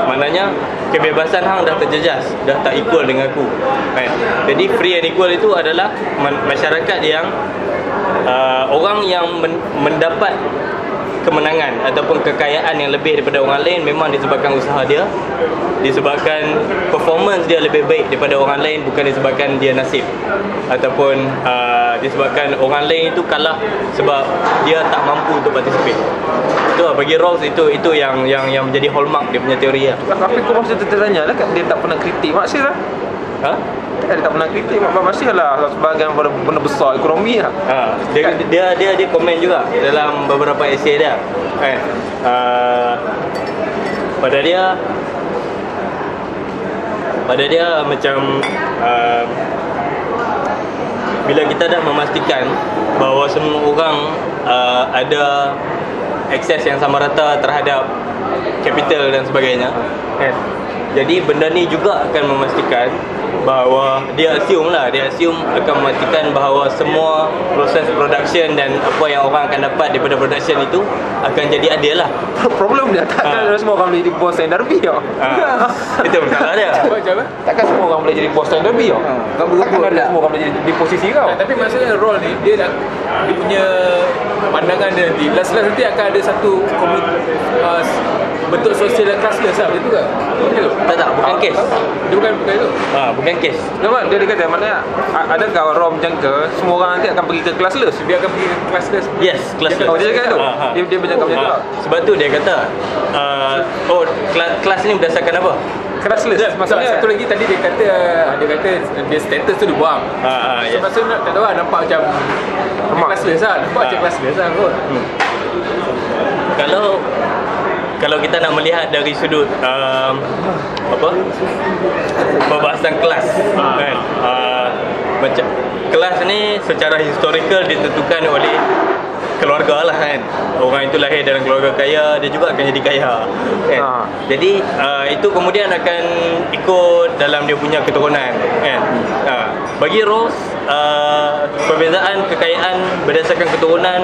Maknanya kebebasan hang dah terjejas, dah tak equal dengan aku, kan? Jadi free and equal itu adalah masyarakat yang orang yang mendapat kemenangan ataupun kekayaan yang lebih daripada orang lain memang disebabkan usaha dia, disebabkan performance dia lebih baik daripada orang lain, bukan disebabkan dia nasib ataupun disebabkan orang lain itu kalah sebab dia tak mampu untuk participate. Itu lah, bagi Rawls itu yang menjadi hallmark dia punya teori lah. Tapi kau masih tertanya lah, dia tak pernah kritik Marxist lah. Ha? Dia tak pernah kritik Marxist lah sebagai benda besar ekonomi lah. Dia komen juga dalam beberapa esei dia, kan? Pada dia macam bila kita dah memastikan bahawa semua orang ada akses yang sama rata terhadap capital dan sebagainya, kan? Jadi benda ni juga akan memastikan bahawa dia assume akan memastikan bahawa semua proses production dan apa yang orang akan dapat daripada production itu akan jadi adil lah. Problem dia takkan semua orang boleh jadi bos dan derby tau. Itu masalah dia. Takkan semua orang boleh jadi bos dan derby tau. Takkan ada semua orang boleh jadi di posisi kau. Tapi maksudnya role ni dia punya pandangan dia nanti last nanti akan ada satu bentuk sosial dan classless lah, betul ke? Tak, bukan kes. Dia bukan itu. Bukan kes. Nampak dia kata maknanya adakah Rom jangka semua orang nanti akan pergi ke classless? Dia akan pergi ke classless. Yes, classless. Oh, dia cakap tu. Dia bercakap macam tu. Sebab tu dia kata kelas ni berdasarkan apa? Classless. Maksudnya satu lagi tadi dia kata dia status tu dibuang. So maksudnya tak tahu lah, nampak macam classless lah. Nampak macam classless lah kot. Kalau kita nak melihat dari sudut perbahasan kelas, kan? Macam kelas ni secara historical ditentukan oleh keluarga lah, kan? Orang itu lahir dalam keluarga kaya, dia juga akan jadi kaya, kan? Jadi itu kemudian akan ikut dalam dia punya keturunan, kan? Bagi Rawls, perbezaan kekayaan berdasarkan keturunan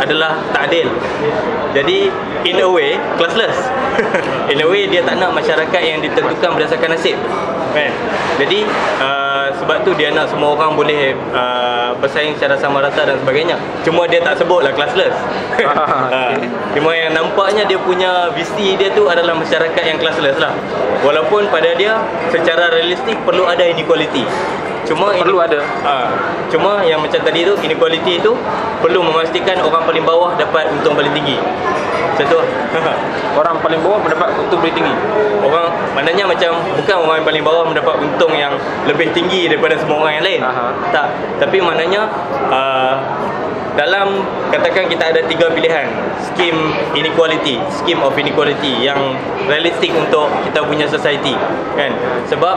adalah tak adil. Jadi in a way classless. In a way dia tak nak masyarakat yang ditentukan berdasarkan nasib, kan? Jadi sebab tu dia nak semua orang boleh bersaing secara sama rata dan sebagainya. Cuma dia tak sebutlah classless. Cuma yang nampaknya dia punya visi dia tu adalah masyarakat yang classless lah. Walaupun pada dia secara realistik perlu ada inequality. Cuma cuma yang macam tadi tu, inequality tu perlu memastikan orang paling bawah dapat untung paling tinggi. Macam tu. Orang paling bawah mendapat untung paling tinggi. Orang maknanya macam bukan orang yang paling bawah mendapat untung yang lebih tinggi daripada semua orang yang lain. Tak. Tapi maknanya dalam katakan kita ada 3 pilihan scheme of inequality yang realistik untuk kita punya society, kan? Sebab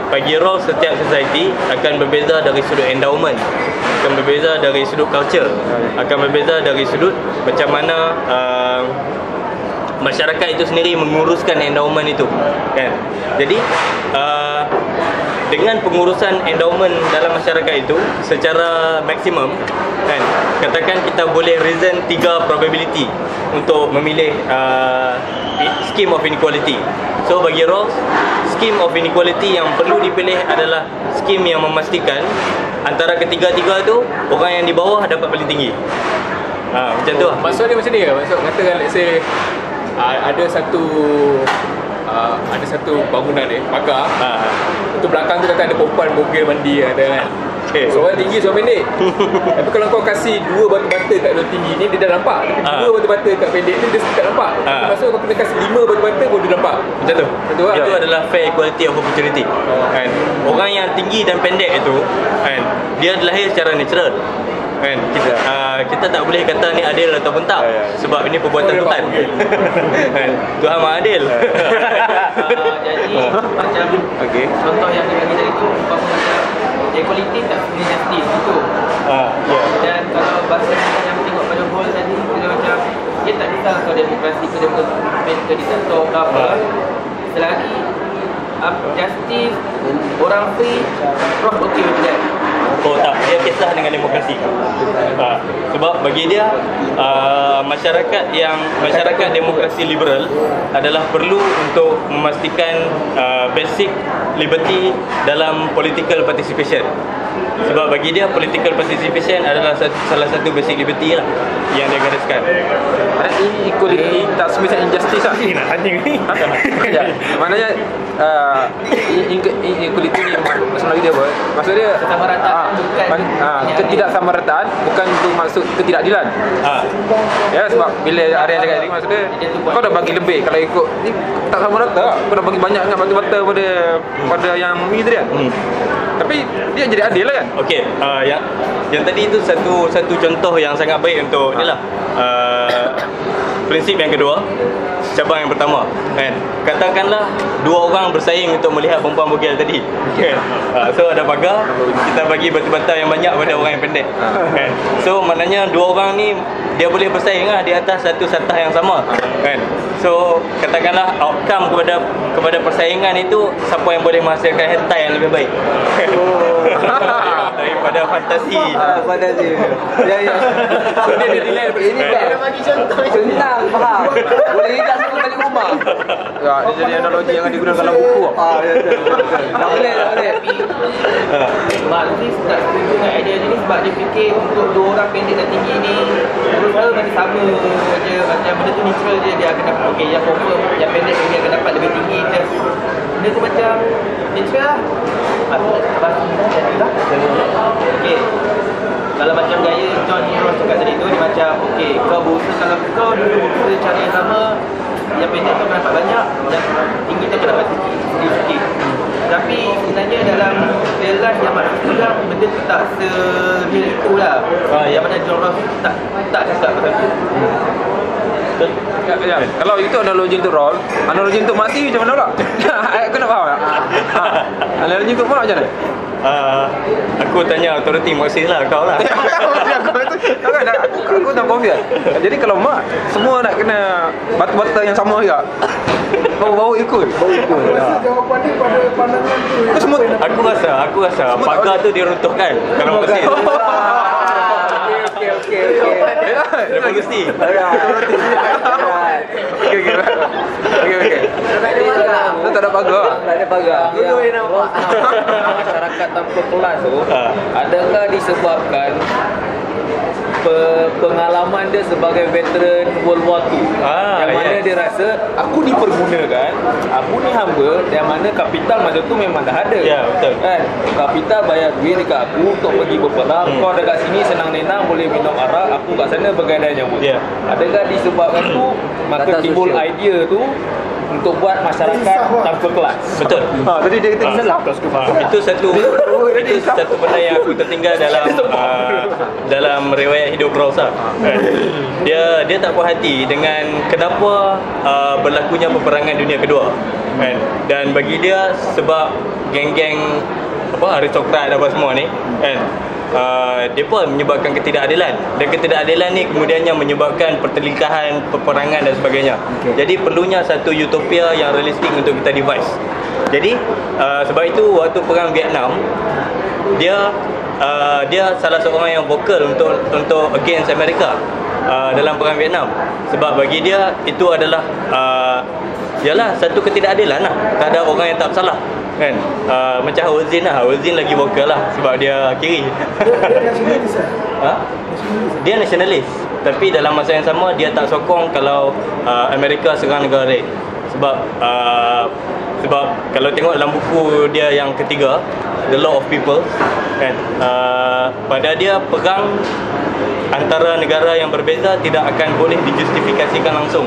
bagi Rawls setiap society akan berbeza dari sudut endowment, akan berbeza dari sudut culture, akan berbeza dari sudut macam mana masyarakat itu sendiri menguruskan endowment itu, kan? Jadi dengan pengurusan endowment dalam masyarakat itu secara maksimum, kan, katakan kita boleh reason 3 probability untuk memilih scheme of inequality. So bagi Rawls, scheme of inequality yang perlu dipilih adalah scheme yang memastikan antara ketiga-tiga tu orang yang di bawah dapat paling tinggi. Macam tu lah. Maksud dia macam ni ke? Maksud katakan let's say ada satu bangunan ni, pagar. Itu belakang tu kata ada perempuan mobil mandi kan. Seorang tinggi, seorang pendek. Tapi kalau kau kasih 2 batu-bata kat yang tinggi ni, dia dah nampak. Tapi 2 batu-bata kat pendek ni, dia tak nampak. Maksudnya kau kena kasih 5 batu-bata pun dia nampak. Macam tu. Itu adalah fair equality of opportunity, kan? Orang yang tinggi dan pendek itu, kan, dia lahir secara natural, kan? Kita tak boleh kata ni adil ataupun tak, sebab ini perbuatan Tuhan. Kan? Tuhan Maha Adil. Jadi macam contoh yang dia bagi tadi tu, macam equality tak punya justice itu. Dan kalau bahasa yang tengok pada whole tadi, dia macam dia tak kisah kalau demokrasi ke diktator ke apa, selagi justice, orang free, Prof okay with that. Oh tak, dia kisah dengan demokrasi. Sebab bagi dia masyarakat demokrasi liberal adalah perlu untuk memastikan basic liberty dalam political participation. Sebab bagi dia political participation adalah salah satu basic liberty lah yang dia gariskan. Ini equality tak semestinya injustice lah. Nak tanya ni. Maknanya equality ni maksud lagi dia apa? Maksud dia Kesamarataan bukan ketidaksamarataan bukan untuk maksud ketidakadilan. Ya, sebab bila Arya cakap tadi maksud dia kau dah bagi lebih kalau ikut ni tak sama rata. Kau dah bagi banyak sangat bagi mata pada yang mumi tadi kan. Tapi dia jadi adil lah kan. Okey, yang tadi itu satu contoh yang sangat baik untuk inilah prinsip yang kedua, cabang yang pertama kan. Katakanlah dua orang bersaing untuk melihat perempuan bogel tadi kan. So ada pagar, kita bagi batu-bata yang banyak pada orang yang pendek kan. So maknanya dua orang ni dia boleh bersaing lah di atas satu satah yang sama kan. So katakanlah outcome kepada persaingan itu siapa yang boleh menghasilkan hentai yang lebih baik. Daripada fantasi. Fantasi. Ya. So dia nilai daripada Ini kan bagi contoh senang faham. Boleh hijab satu kali rumah. Ya, dia jadi analogi yang digunakan dalam buku. Tak boleh. Sebab ni tak setuju dengan idea dia ni sebab dia fikir untuk dua orang pendek dan tinggi ni berusaha macam sama je, macam benda tu neutral je, dia akan dapat okey, yang confirm yang pendek dia akan dapat lebih tinggi je. Benda tu macam neutral lah. Okey. Kalau macam gaya John Ross cakap tadi tu, dia macam okey, kau berusaha, kalau kau dulu berusaha cara yang sama, yang pendek tu dapat banyak, yang tinggi tu dapat sikit. Tapi sebenarnya dalam real life yang maksud juga benda tu tak se-real itulah. Yang mana John Ross tak cakap pasal tu. Ya, kalau itu analogi untuk roll, analogi untuk mati macam mana pula? Aku nak faham tak? Analogi untuk pula macam mana? Aku tanya authority Marxist lah, kau lah. Aku tak confuse. Jadi kalau mak semua nak kena batu-bata yang sama juga. Bau-bau ikut. Rasa jawapan ni pada pandangan tu. Aku rasa pagar tu diruntuhkan kalau Marxist. Okey. Revolusi. Okey. Tu tak ada pagar. Tak ada pagar. Dulu yang nampak masyarakat tanpa kelas tu, adakah disebabkan pengalaman dia sebagai veteran World War II yang mana dia rasa aku dipergunakan, aku ni hamba, yang mana kapital masa tu memang dah ada. Ya, betul. Kan? Kapital bayar duit dekat aku untuk pergi berperang. Kau dekat sini senang-senang boleh minum arak, aku kat sana bergadai nyawa. Ya. Adakah disebabkan tu maka Kata timbul sosial. idea tu untuk buat masyarakat tanpa kelas. Betul. Tadi dia kata salah. Itu satu benda yang aku tertinggal dalam riwayat hidup Rawls lah. Dia tak puas hati dengan kenapa berlakunya peperangan dunia kedua. Dan bagi dia sebab geng-geng aristokrat apa semua ni kan, dia pun menyebabkan ketidakadilan, dan ketidakadilan ni kemudiannya menyebabkan pertelingkahan, peperangan dan sebagainya. Jadi perlunya satu utopia yang realistik untuk kita devise. Jadi sebab itu waktu perang Vietnam, dia salah seorang yang vokal untuk against Amerika dalam perang Vietnam. Sebab bagi dia itu adalah ialah satu ketidakadilan lah. Tak ada orang yang tak bersalah kan. Macam Howard Zinn lah. Howard Zinn lagi vokal lah sebab dia kiri. Dia nasionalis, tapi dalam masa yang sama dia tak sokong kalau Amerika serang negara lain. Sebab kalau tengok dalam buku dia yang ketiga, The Law of People kan, pada dia perang antara negara yang berbeza tidak akan boleh dijustifikasikan langsung,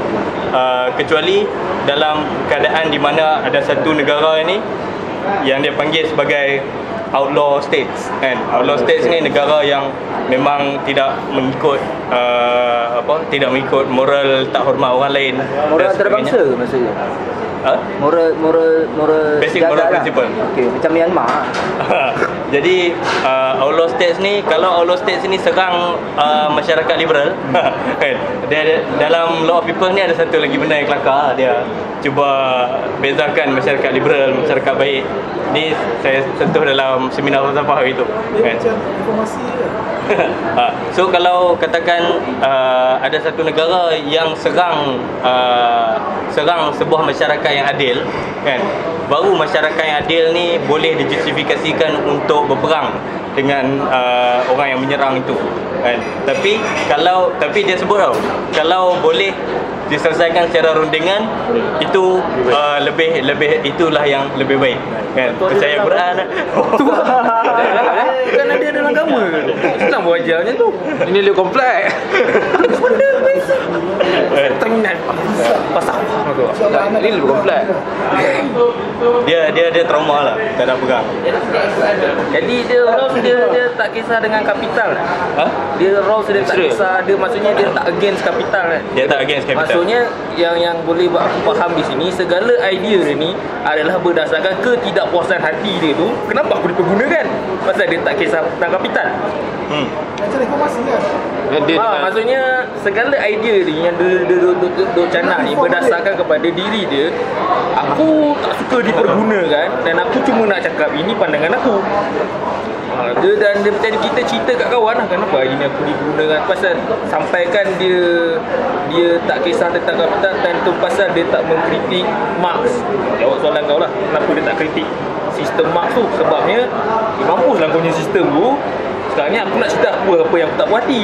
kecuali dalam keadaan di mana ada satu negara ini yang dia panggil sebagai outlaw states kan. Outlaw states ni negara yang memang tidak mengikut tidak mengikut moral, tak hormat orang lain. Moral antarabangsa maksudnya. Moral Basic moral jaga lah. principle. Okey, macam Myanmar. Jadi Outlaw States ni, kalau Outlaw States ni serang masyarakat liberal kan, dia dalam Law of People ni ada satu lagi benda yang kelakar. Dia cuba bezakan masyarakat liberal, masyarakat baik. Ni saya sentuh dalam seminar falsafah itu kan. Macam informasi je. So kalau katakan ada satu negara yang serang sebuah masyarakat yang adil kan, baru masyarakat yang adil ni boleh dijustifikasikan untuk berperang dengan orang yang menyerang itu kan. Tapi dia sebut tau, kalau boleh diselesaikan secara rundingan, itu lebih itulah yang lebih baik kan. Percaya Quran Kan ada dalam agama ke? Senang buat ajar macam tu. Ini lebih kompleks. Benda terminat pasal apa tu? Ini lebih kompleks. dia trauma lah tak ada pegang. Jadi dia tak kisah dengan kapital. Dia dia tak kisah, dia maksudnya dia tak against kapital kan. Dia tak against capital. Maksudnya yang boleh buat aku faham di sini, segala idea dia ni adalah berdasarkan ketidakpuasan hati dia tu. Kenapa aku dipergunakan? Pasal dia tak kisah tentang kapital. Macam informasi kan. Maksudnya segala idea ni yang dia canang ni berdasarkan kepada diri dia. Aku tak suka dipergunakan dan aku cuma nak cakap ini pandangan aku. Dan dia macam kita cerita kat kawan lah, kenapa hari ni aku digunakan, pasal sampaikan dia tak kisah tentang kapital dan tu pasal dia tak mengkritik Marx. Jawab soalan kau lah, kenapa dia tak kritik sistem Marx tu? Sebabnya mampuslah kau punya sistem tu. Sekarang ni aku nak cerita apa yang aku tak puas hati.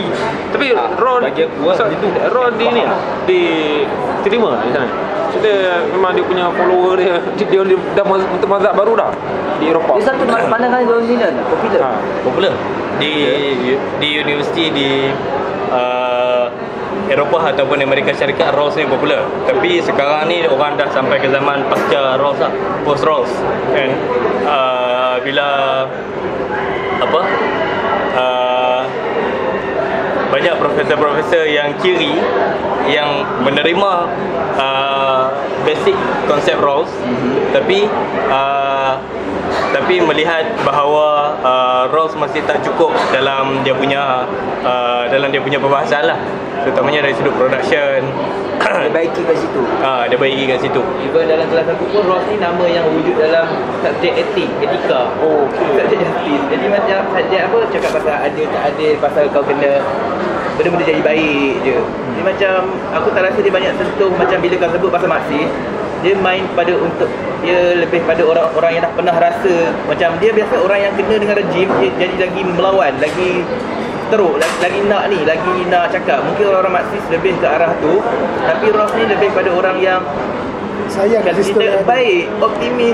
Tapi Ron bagi aku lah gitu. Ron dia ni diterima di sana. Dia memang dia punya follower dia dah untuk mazhab baru dah di Eropah. Dia satu pandangan New Zealand popular. Popular di universiti di Eropah ataupun Amerika Syarikat, Rawls ni popular. Tapi sekarang ni orang dah sampai ke zaman pasca Rawls lah, post Rawls kan. Bila banyak profesor-profesor yang kiri yang menerima basic konsep Rawls, tapi melihat bahawa Rawls masih tak cukup dalam dia punya perbahasan lah, terutamanya dari sudut production. Dia baiki kat situ. Dia baiki kat situ. Even dalam kelas aku pun Rawls ni nama yang wujud dalam subjek etika. Subjek justice. Jadi macam subjek apa, cakap pasal adil tak adil, pasal kau kena benda-benda jadi baik je. Dia macam aku tak rasa dia banyak sentuh, macam bila kau sebut pasal Marxis, dia main pada untuk dia lebih pada orang-orang yang dah pernah rasa, macam dia biasa orang yang kena dengan rejim dia jadi lagi melawan, lagi teruk, lagi nak cakap. Mungkin orang-orang Marxis lebih ke arah tu, tapi Rawls ni lebih pada orang yang Sayang kat sistem kita baik, optimis,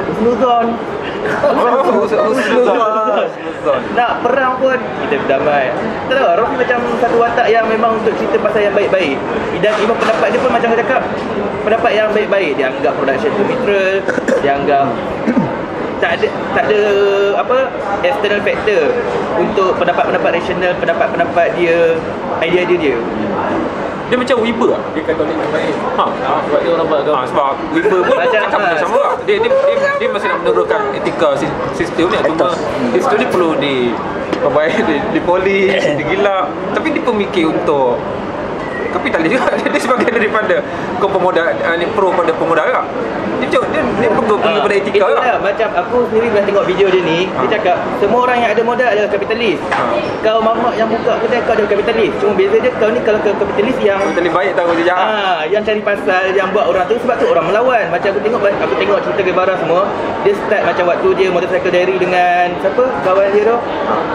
husnuzon. Nak perang pun kita berdamai. Tak tahu, Rawls ni macam satu watak yang memang untuk cerita pasal yang baik-baik. Dan even pendapat dia pun macam saya cakap, pendapat yang baik-baik. Dia anggap production tu neutral, dia anggap tak ada apa external factor untuk pendapat-pendapat rasional, pendapat-pendapat dia, idea dia. Dia macam Weber lah. Dia Katolik yang baik. Sebab dia orang buat agama. Sebab Weber pun Macam, cakap benda sama lah. Dia masih nak menurunkan etika sistem ni. Cuma sistem ni perlu dipolis, digilap. Tapi dia pemikir untuk kapitalis juga. Dia sebagai daripada pemodal, pro pada pemodal juga. Dia perlu pada etika itulah, lah. macam aku sendiri pernah tengok video dia ni. Dia cakap semua orang yang ada modal adalah kapitalis. Kau mamak yang buka kedai, kau adalah kapitalis. Cuma beza dia, kau ni kalau kapitalis yang Kapitalis baik tahu dia jahat. yang cari pasal, yang buat orang tu, sebab tu orang melawan. Macam aku tengok cerita Guevara semua. Dia start macam waktu dia motorcycle diary dengan siapa kawan dia tu.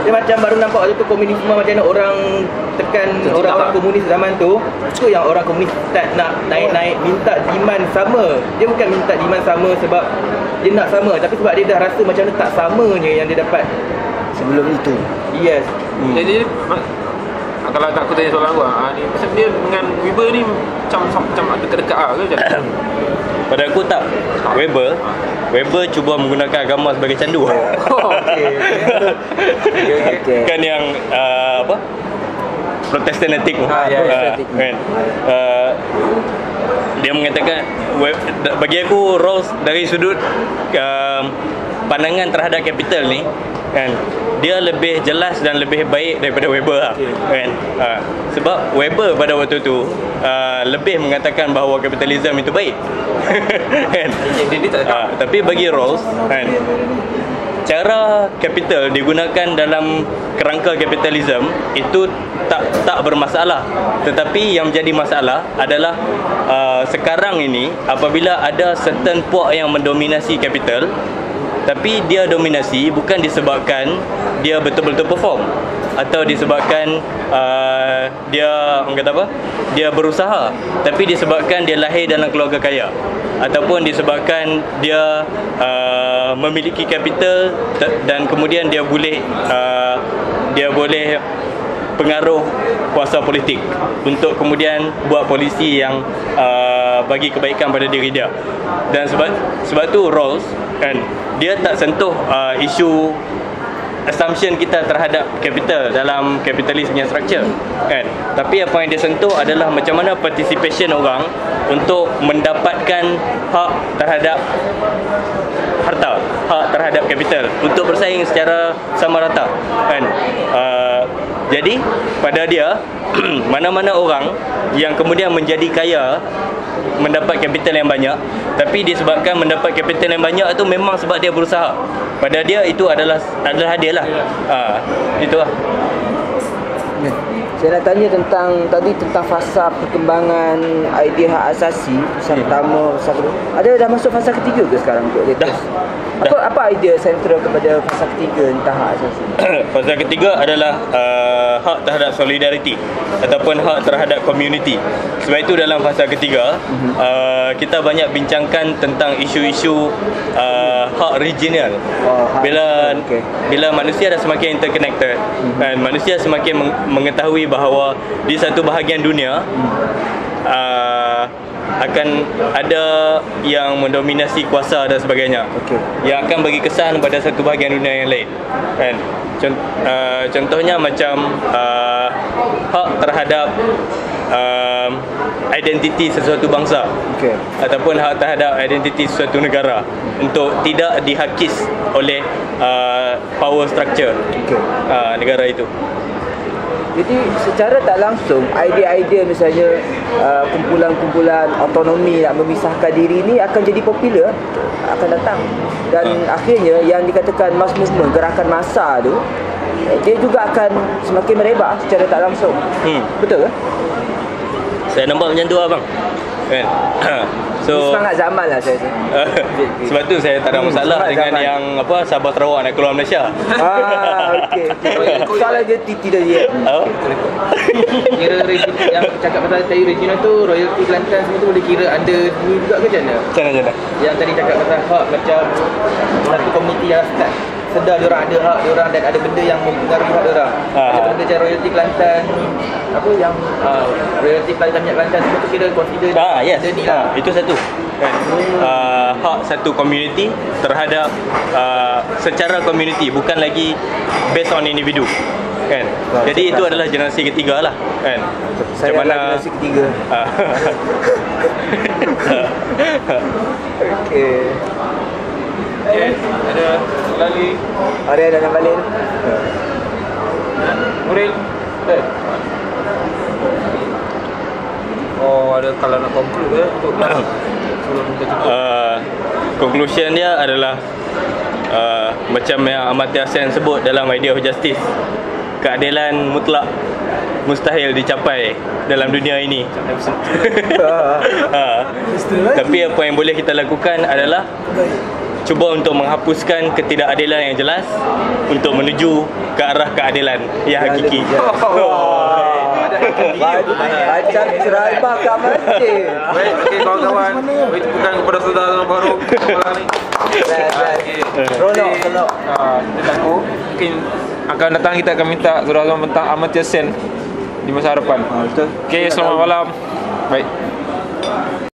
Dia macam baru nampak waktu tu komunisme, macam mana orang tekan orang-orang komunis zaman tu. Tu yang orang komunis start nak naik-naik, minta demand sama. Dia bukan minta demand sama sebab dia nak sama, tapi sebab dia dah rasa macam mana tak samanya yang dia dapat Sebelum itu. yes. Jadi kalau tak aku tanya soalan aku ni pasal dia dengan Weber ni macam dekat-dekat lah ke macam Pada aku tak. Weber cuba menggunakan agama sebagai candu. Okey. Kan yang Protestanetik tu. ya. Kan. dia mengatakan bagi aku Rawls dari sudut pandangan terhadap capital ni kan, dia lebih jelas dan lebih baik daripada Weber lah, kan. Sebab Weber pada waktu tu lebih mengatakan bahawa kapitalisme itu baik kan. Tapi bagi Rawls kan, cara capital digunakan dalam kerangka kapitalisme itu tak bermasalah. Tetapi yang menjadi masalah adalah sekarang ini apabila ada certain puak yang mendominasi capital, tapi dia dominasi bukan disebabkan dia betul-betul perform atau disebabkan dia orang kata apa, dia berusaha, tapi disebabkan dia lahir dalam keluarga kaya ataupun disebabkan dia memiliki capital dan kemudian dia boleh pengaruh kuasa politik untuk kemudian buat polisi yang bagi kebaikan pada diri dia. Dan sebab tu Rawls kan, dia tak sentuh isu assumption kita terhadap capital dalam capitalism yang structure kan. Tapi apa yang dia sentuh adalah macam mana participation orang untuk mendapatkan hak terhadap harta, hak terhadap capital untuk bersaing secara sama rata kan. Jadi pada dia mana-mana orang yang kemudian menjadi kaya mendapat capital yang banyak, tapi disebabkan mendapat capital yang banyak itu memang sebab dia berusaha. Pada dia itu adalah hadiah lah. Itulah. Saya nak tanya tentang fasa perkembangan idea hak asasi, fasa pertama, fasa kedua. Ada dah masuk fasa ketiga ke sekarang untuk latest? Apa idea sentral kepada fasa ketiga tentang hak asasi? Fasa ketiga adalah hak terhadap solidariti ataupun hak terhadap community. Sebab itu dalam fasa ketiga kita banyak bincangkan tentang isu-isu hak regional. Bila manusia dah semakin interconnected dan manusia semakin mengetahui bahawa di satu bahagian dunia akan ada yang mendominasi kuasa dan sebagainya, yang akan bagi kesan pada satu bahagian dunia yang lain kan. Contohnya macam hak terhadap identiti sesuatu bangsa ataupun hak terhadap identiti sesuatu negara untuk tidak dihakis oleh power structure negara itu. Jadi secara tak langsung idea-idea misalnya kumpulan-kumpulan autonomi nak memisahkan diri ni akan jadi popular, akan datang. Dan akhirnya yang dikatakan mass movement, gerakan massa tu, dia juga akan semakin merebak secara tak langsung. Betul ke? Saya nampak macam tu abang kan. So semangat zaman lah saya rasa. Sebab tu saya tak ada masalah dengan zaman. Yang apa Sabah Sarawak nak keluar Malaysia. Okey. Soalan dia titi dia. Kira yang cakap pasal saya regional tu, royalty Kelantan semua tu boleh kira under ni juga ke macam mana? Macam mana? Yang tadi cakap pasal hak macam satu komuniti yang start sedar diorang ada hak diorang dan ada benda yang mempengaruhi hak diorang. Ada benda macam royalty Kelantan, apa yang royalty Kelantan, minyak Kelantan semua tu kira consider yes. Ni lah. Itu satu kan. Hak satu community terhadap secara community, bukan lagi based on individu kan. Jadi itu adalah generasi ketiga lah kan. Saya adalah generasi ketiga. Okey. Ada lagi. Ada nak balik. Muril. Ada kalau nak conclude untuk sebelum kita tutup. Conclusion dia adalah macam yang Amartya Sen sebut dalam Idea of Justice, keadilan mutlak mustahil dicapai dalam dunia ini. Tapi apa yang boleh kita lakukan adalah cuba untuk menghapuskan ketidakadilan yang jelas untuk menuju ke arah keadilan yang hakiki. Macam ceramah Kak Masjid. Baik, okey kawan-kawan. Bukan kepada saudara baru ni. Ronok. Aku mungkin akan datang, kita akan minta saudara tentang Amartya Sen di masa hadapan. Okey, selamat malam. Baik.